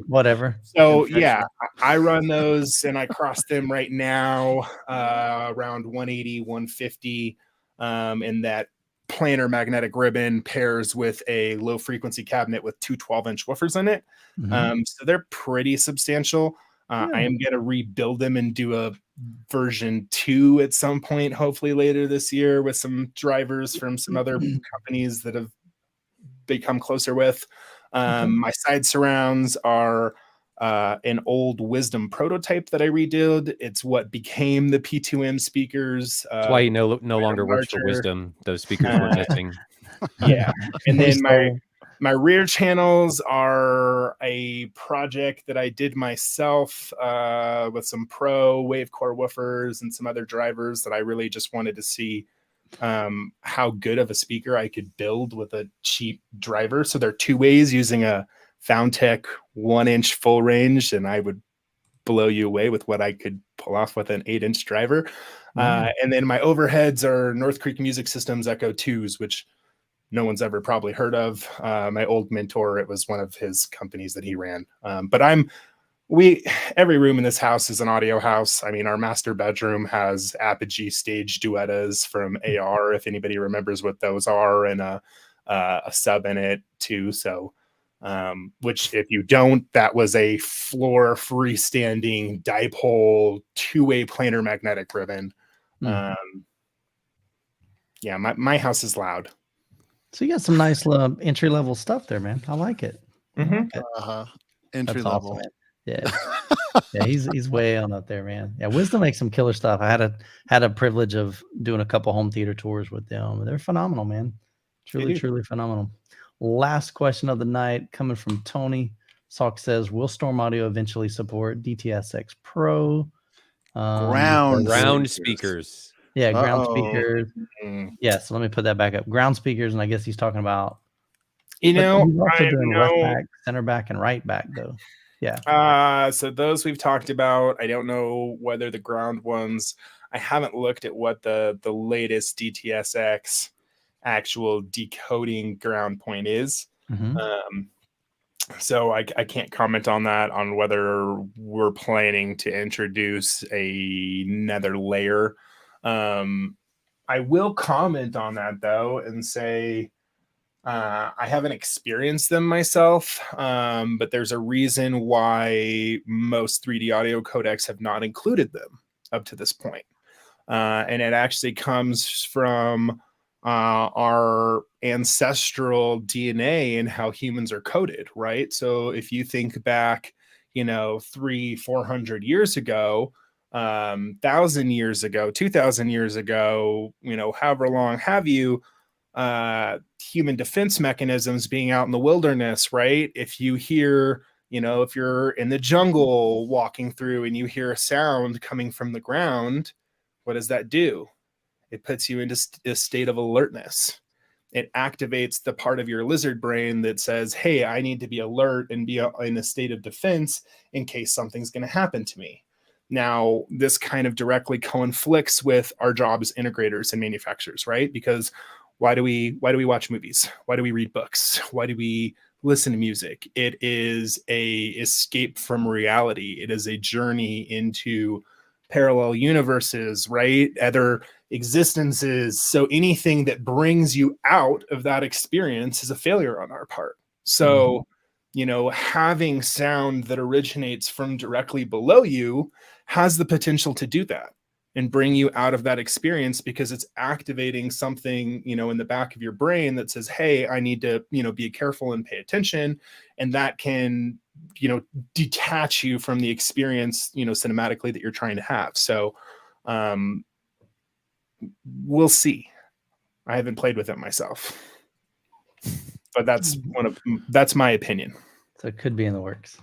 Whatever. So yeah, I run those and I cross them right now around 180, 150. And that planar magnetic ribbon pairs with a low frequency cabinet with 2 12-inch woofers in it. So they're pretty substantial. I am going to rebuild them and do a version 2 at some point, hopefully later this year, with some drivers from some other companies that have become closer with. My side surrounds are an old Wisdom prototype that I redid. It's what became the P2M speakers. That's why you no longer works for Wisdom. Those speakers were missing. Yeah. And then my rear channels are a project that I did myself with some pro Wavecore woofers and some other drivers that I really just wanted to see how good of a speaker I could build with a cheap driver. So they're 2 ways using a Foundtech 1-inch full range, and I would blow you away with what I could pull off with an 8-inch driver. And then my overheads are North Creek Music Systems Echo 2s, which no one's ever probably heard of. My old mentor, it was one of his companies that he ran. But every room in this house is an audio house. I mean, our master bedroom has Apogee stage duettas from AR, if anybody remembers what those are, and a sub in it too. So, which if you don't, that was a floor freestanding dipole 2-way planar magnetic ribbon. Yeah, my house is loud. So you got some nice entry level stuff there, man. I like it. Entry level. Awesome, yeah. Yeah, he's way on up there, man. Yeah, Wisdom makes some killer stuff. I had a privilege of doing a couple home theater tours with them. They're phenomenal, man. Truly phenomenal. Last question of the night coming from Tony. Salk says, will Storm Audio eventually support DTSX Pro? Ground speakers. Yeah, ground speakers. Yes, let me put that back up. Ground speakers, and I guess he's talking about, he's also doing left back, center back, and right back, though. Yeah. So those we've talked about. I don't know whether the ground ones, I haven't looked at what the latest DTSX actual decoding ground point is. So I can't comment on that, on whether we're planning to introduce another layer. I will comment on that though and say I haven't experienced them myself, but there's a reason why most 3D audio codecs have not included them up to this point. And it actually comes from our ancestral DNA and how humans are coded, right? So if you think back, 300-400 years ago, 1,000 years ago, 2,000 years ago, however long have you, human defense mechanisms being out in the wilderness, right? If you hear, if you're in the jungle walking through and you hear a sound coming from the ground, what does that do? It puts you into a state of alertness. It activates the part of your lizard brain that says, hey, I need to be alert and be in a state of defense in case something's going to happen to me. Now, this kind of directly conflicts with our job as integrators and manufacturers, right? Because why do we watch movies? Why do we read books? Why do we listen to music? It is a escape from reality. It is a journey into parallel universes, right? Other existences. So anything that brings you out of that experience is a failure on our part. So, having sound that originates from directly below you has the potential to do that and bring you out of that experience because it's activating something, in the back of your brain that says, hey, I need to, be careful and pay attention. And that can, detach you from the experience, cinematically that you're trying to have. So we'll see. I haven't played with it myself, but that's my opinion. So it could be in the works.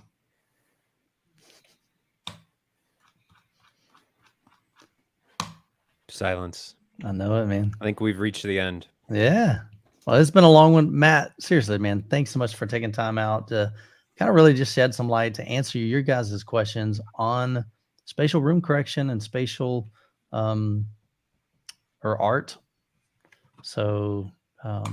Silence. I know it, man. I think we've reached the end. Yeah. Well, it's been a long one. Matt, seriously, man, thanks so much for taking time out to kind of really just shed some light to answer your guys' questions on spatial room correction and spatial or art. So I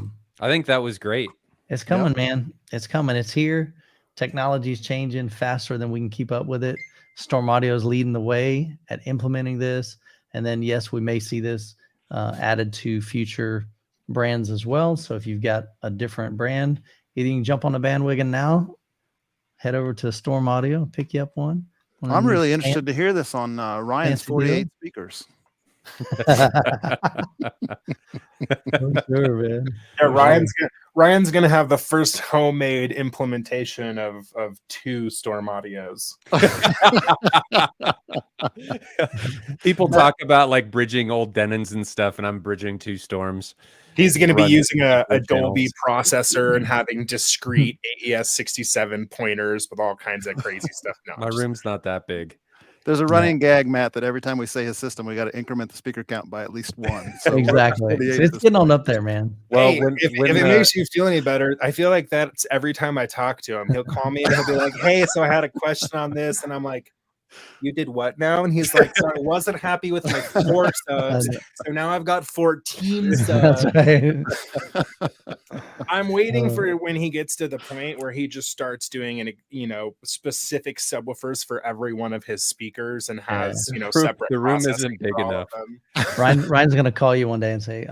think that was great. It's coming, man. It's coming. It's here. Technology is changing faster than we can keep up with it. Storm Audio is leading the way at implementing this. And then, yes, we may see this added to future brands as well. So if you've got a different brand, either you can jump on the bandwagon now, head over to Storm Audio, pick you up one. I'm really interested to hear this on Ryan's 48 speakers. Sure, man. Yeah, Ryan's gonna have the first homemade implementation of 2 Storm Audios. People talk about like bridging old Denons and stuff, and I'm bridging 2 Storms. He's going to be using a Dolby processor and having discrete AES-67 pointers with all kinds of crazy stuff. No, my room's not that big. There's a running gag, Matt, that every time we say his system, we got to increment the speaker count by at least 1. So exactly. It's getting on up there, man. Well, hey, if it makes you feel any better, I feel like that's every time I talk to him. He'll call me and he'll be like, hey, so I had a question on this. And I'm like, you did what now? And he's like, so I wasn't happy with my 4 subs. So now I've got 14 subs. That's right. I'm waiting for when he gets to the point where he just starts doing specific subwoofers for every one of his speakers and has, separate. The room isn't big enough. Ryan's going to call you one day and say,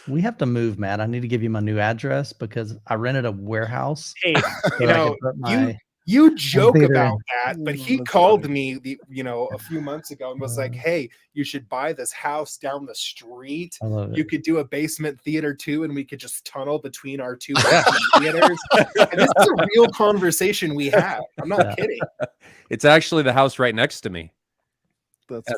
we have to move, Matt. I need to give you my new address because I rented a warehouse. Hey, you joke about that, but he called me, a few months ago and was like, "Hey, you should buy this house down the street. You could do a basement theater too, and we could just tunnel between our 2 theaters." And this is a real conversation we have. I'm not kidding. It's actually the house right next to me.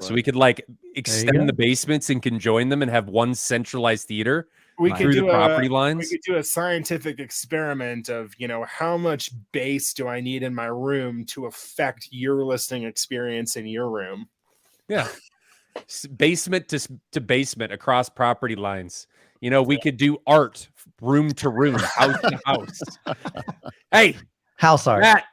So we could like extend the basements and conjoin them and have one centralized theater. We could do property lines. We could do a scientific experiment of, how much bass do I need in my room to affect your listening experience in your room? Yeah. Basement to basement across property lines. We could do art room to room, house to house. Hey, house art. Matt,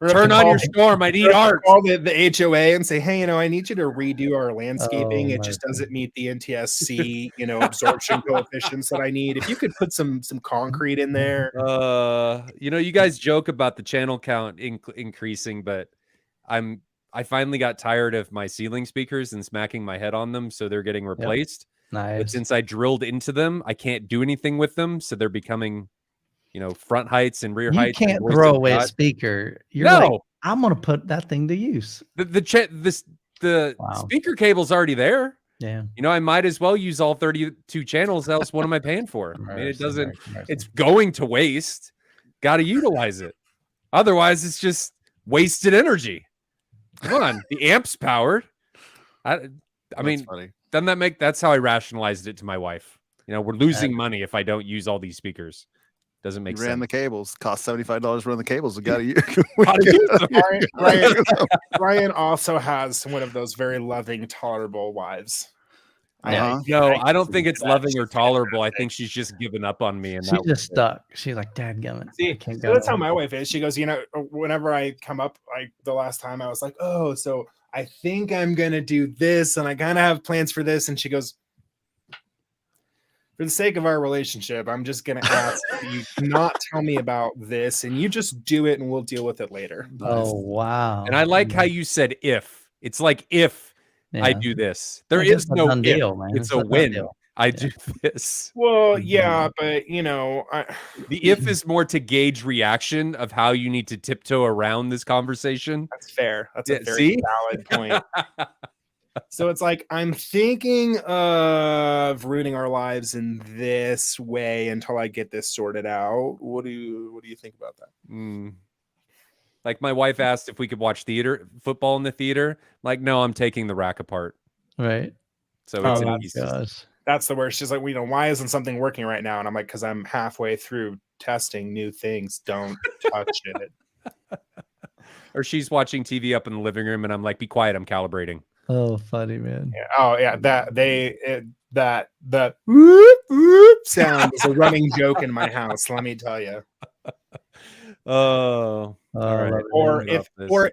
turn on your Storm. I need art. Call the HOA and say, hey, I need you to redo our landscaping. It just doesn't meet the NTSC, absorption coefficients that I need. If you could put some concrete in there. You guys joke about the channel count increasing, but I'm I finally got tired of my ceiling speakers and smacking my head on them, so they're getting replaced. Nice. But since I drilled into them, I can't do anything with them, so they're becoming, front heights and rear heights. You can't throw away a speaker. You're like, I'm gonna put that thing to use. The speaker cable's already there. Yeah. I might as well use all 32 channels. Else, what am I paying for? I mean, it doesn't. It's going to waste. Got to utilize it. Otherwise, it's just wasted energy. Come on, the amp's powered. I mean, funny. doesn't that make? That's how I rationalized it to my wife. We're losing money if I don't use all these speakers. Doesn't make sense. Ran the cables. Cost $75 to run the cables. We got to Ryan also has one of those very loving, tolerable wives. No, I don't think it's loving or tolerable. I think she's just given up on me, and she's just stuck. She's like, "Dadgummit, see, so that's how my wife is. She goes, whenever I come up, like the last time I was like, oh, so I think I'm gonna do this, and I kind of have plans for this, and she goes, for the sake of our relationship, I'm just gonna ask you not tell me about this, and you just do it, and we'll deal with it later. Oh wow! And I like how you said if. It's like if. Yeah. I do this. There is no deal, man. It's a win. I do this. Well, yeah, but the if is more to gauge reaction of how you need to tiptoe around this conversation. That's fair. That's a very valid point. So it's like I'm thinking of rooting our lives in this way until I get this sorted out. What do you think about that? Like my wife asked if we could watch football in the theater. Like, no, I'm taking the rack apart. Right. So that's the worst. She's like, why isn't something working right now? And I'm like, because I'm halfway through testing new things. Don't touch it. Or she's watching TV up in the living room, and I'm like, be quiet. I'm calibrating. Oh, funny, man. Yeah. Oh, yeah. The whoop, whoop sound is a running joke in my house. Let me tell you. Oh, right. Or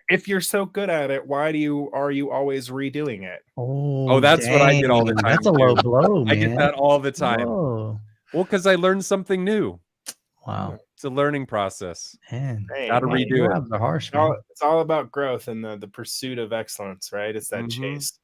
if you're so good at it, why are you always redoing it? Oh, that's what I get all the time. That's a low blow, man. I get that all the time. Whoa. Well, because I learned something new. Wow, it's a learning process. Man, gotta redo it. Are harsh, it's all about growth and the pursuit of excellence, right? It's that chase.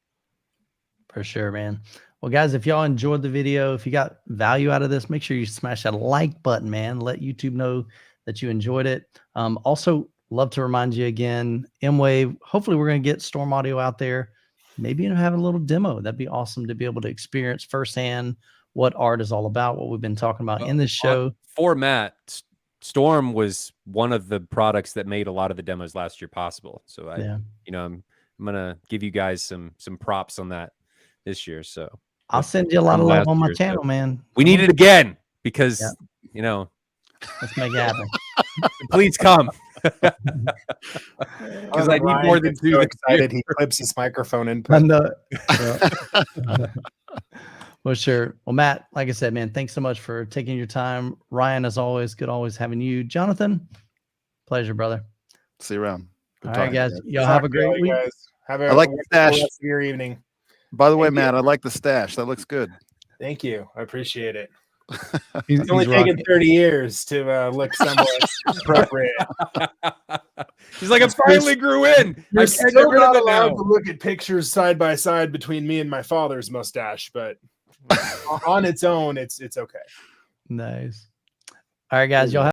For sure, man. Well, guys, if y'all enjoyed the video, if you got value out of this, make sure you smash that like button, man. Let YouTube know that you enjoyed it. Also, love to remind you again, MWAVE, hopefully we're going to get Storm Audio out there. Maybe have a little demo. That'd be awesome to be able to experience firsthand what art is all about, what we've been talking about in this show. For Matt, Storm was one of the products that made a lot of the demos last year possible. So I'm going to give you guys some props on that this year. So I'll send you a lot of love on my channel, man. We need it again because, let's make it happen. Please come. Because I need more than two. So excited he clips his microphone in. Well, sure. Well, Matt, like I said, man, thanks so much for taking your time. Ryan, as always, good always having you. Jonathan, pleasure, brother. See you around. All right, guys. Y'all have a great week. I like the stash. Rest of your evening. By the way, Matt, I like the stash. That looks good. Thank you. I appreciate it. It's only taken 30 years to look somewhat appropriate. He's like, I finally grew in. You're still not allowed to look at pictures side by side between me and my father's mustache, but on its own, it's okay. Nice. All right, guys. Y'all have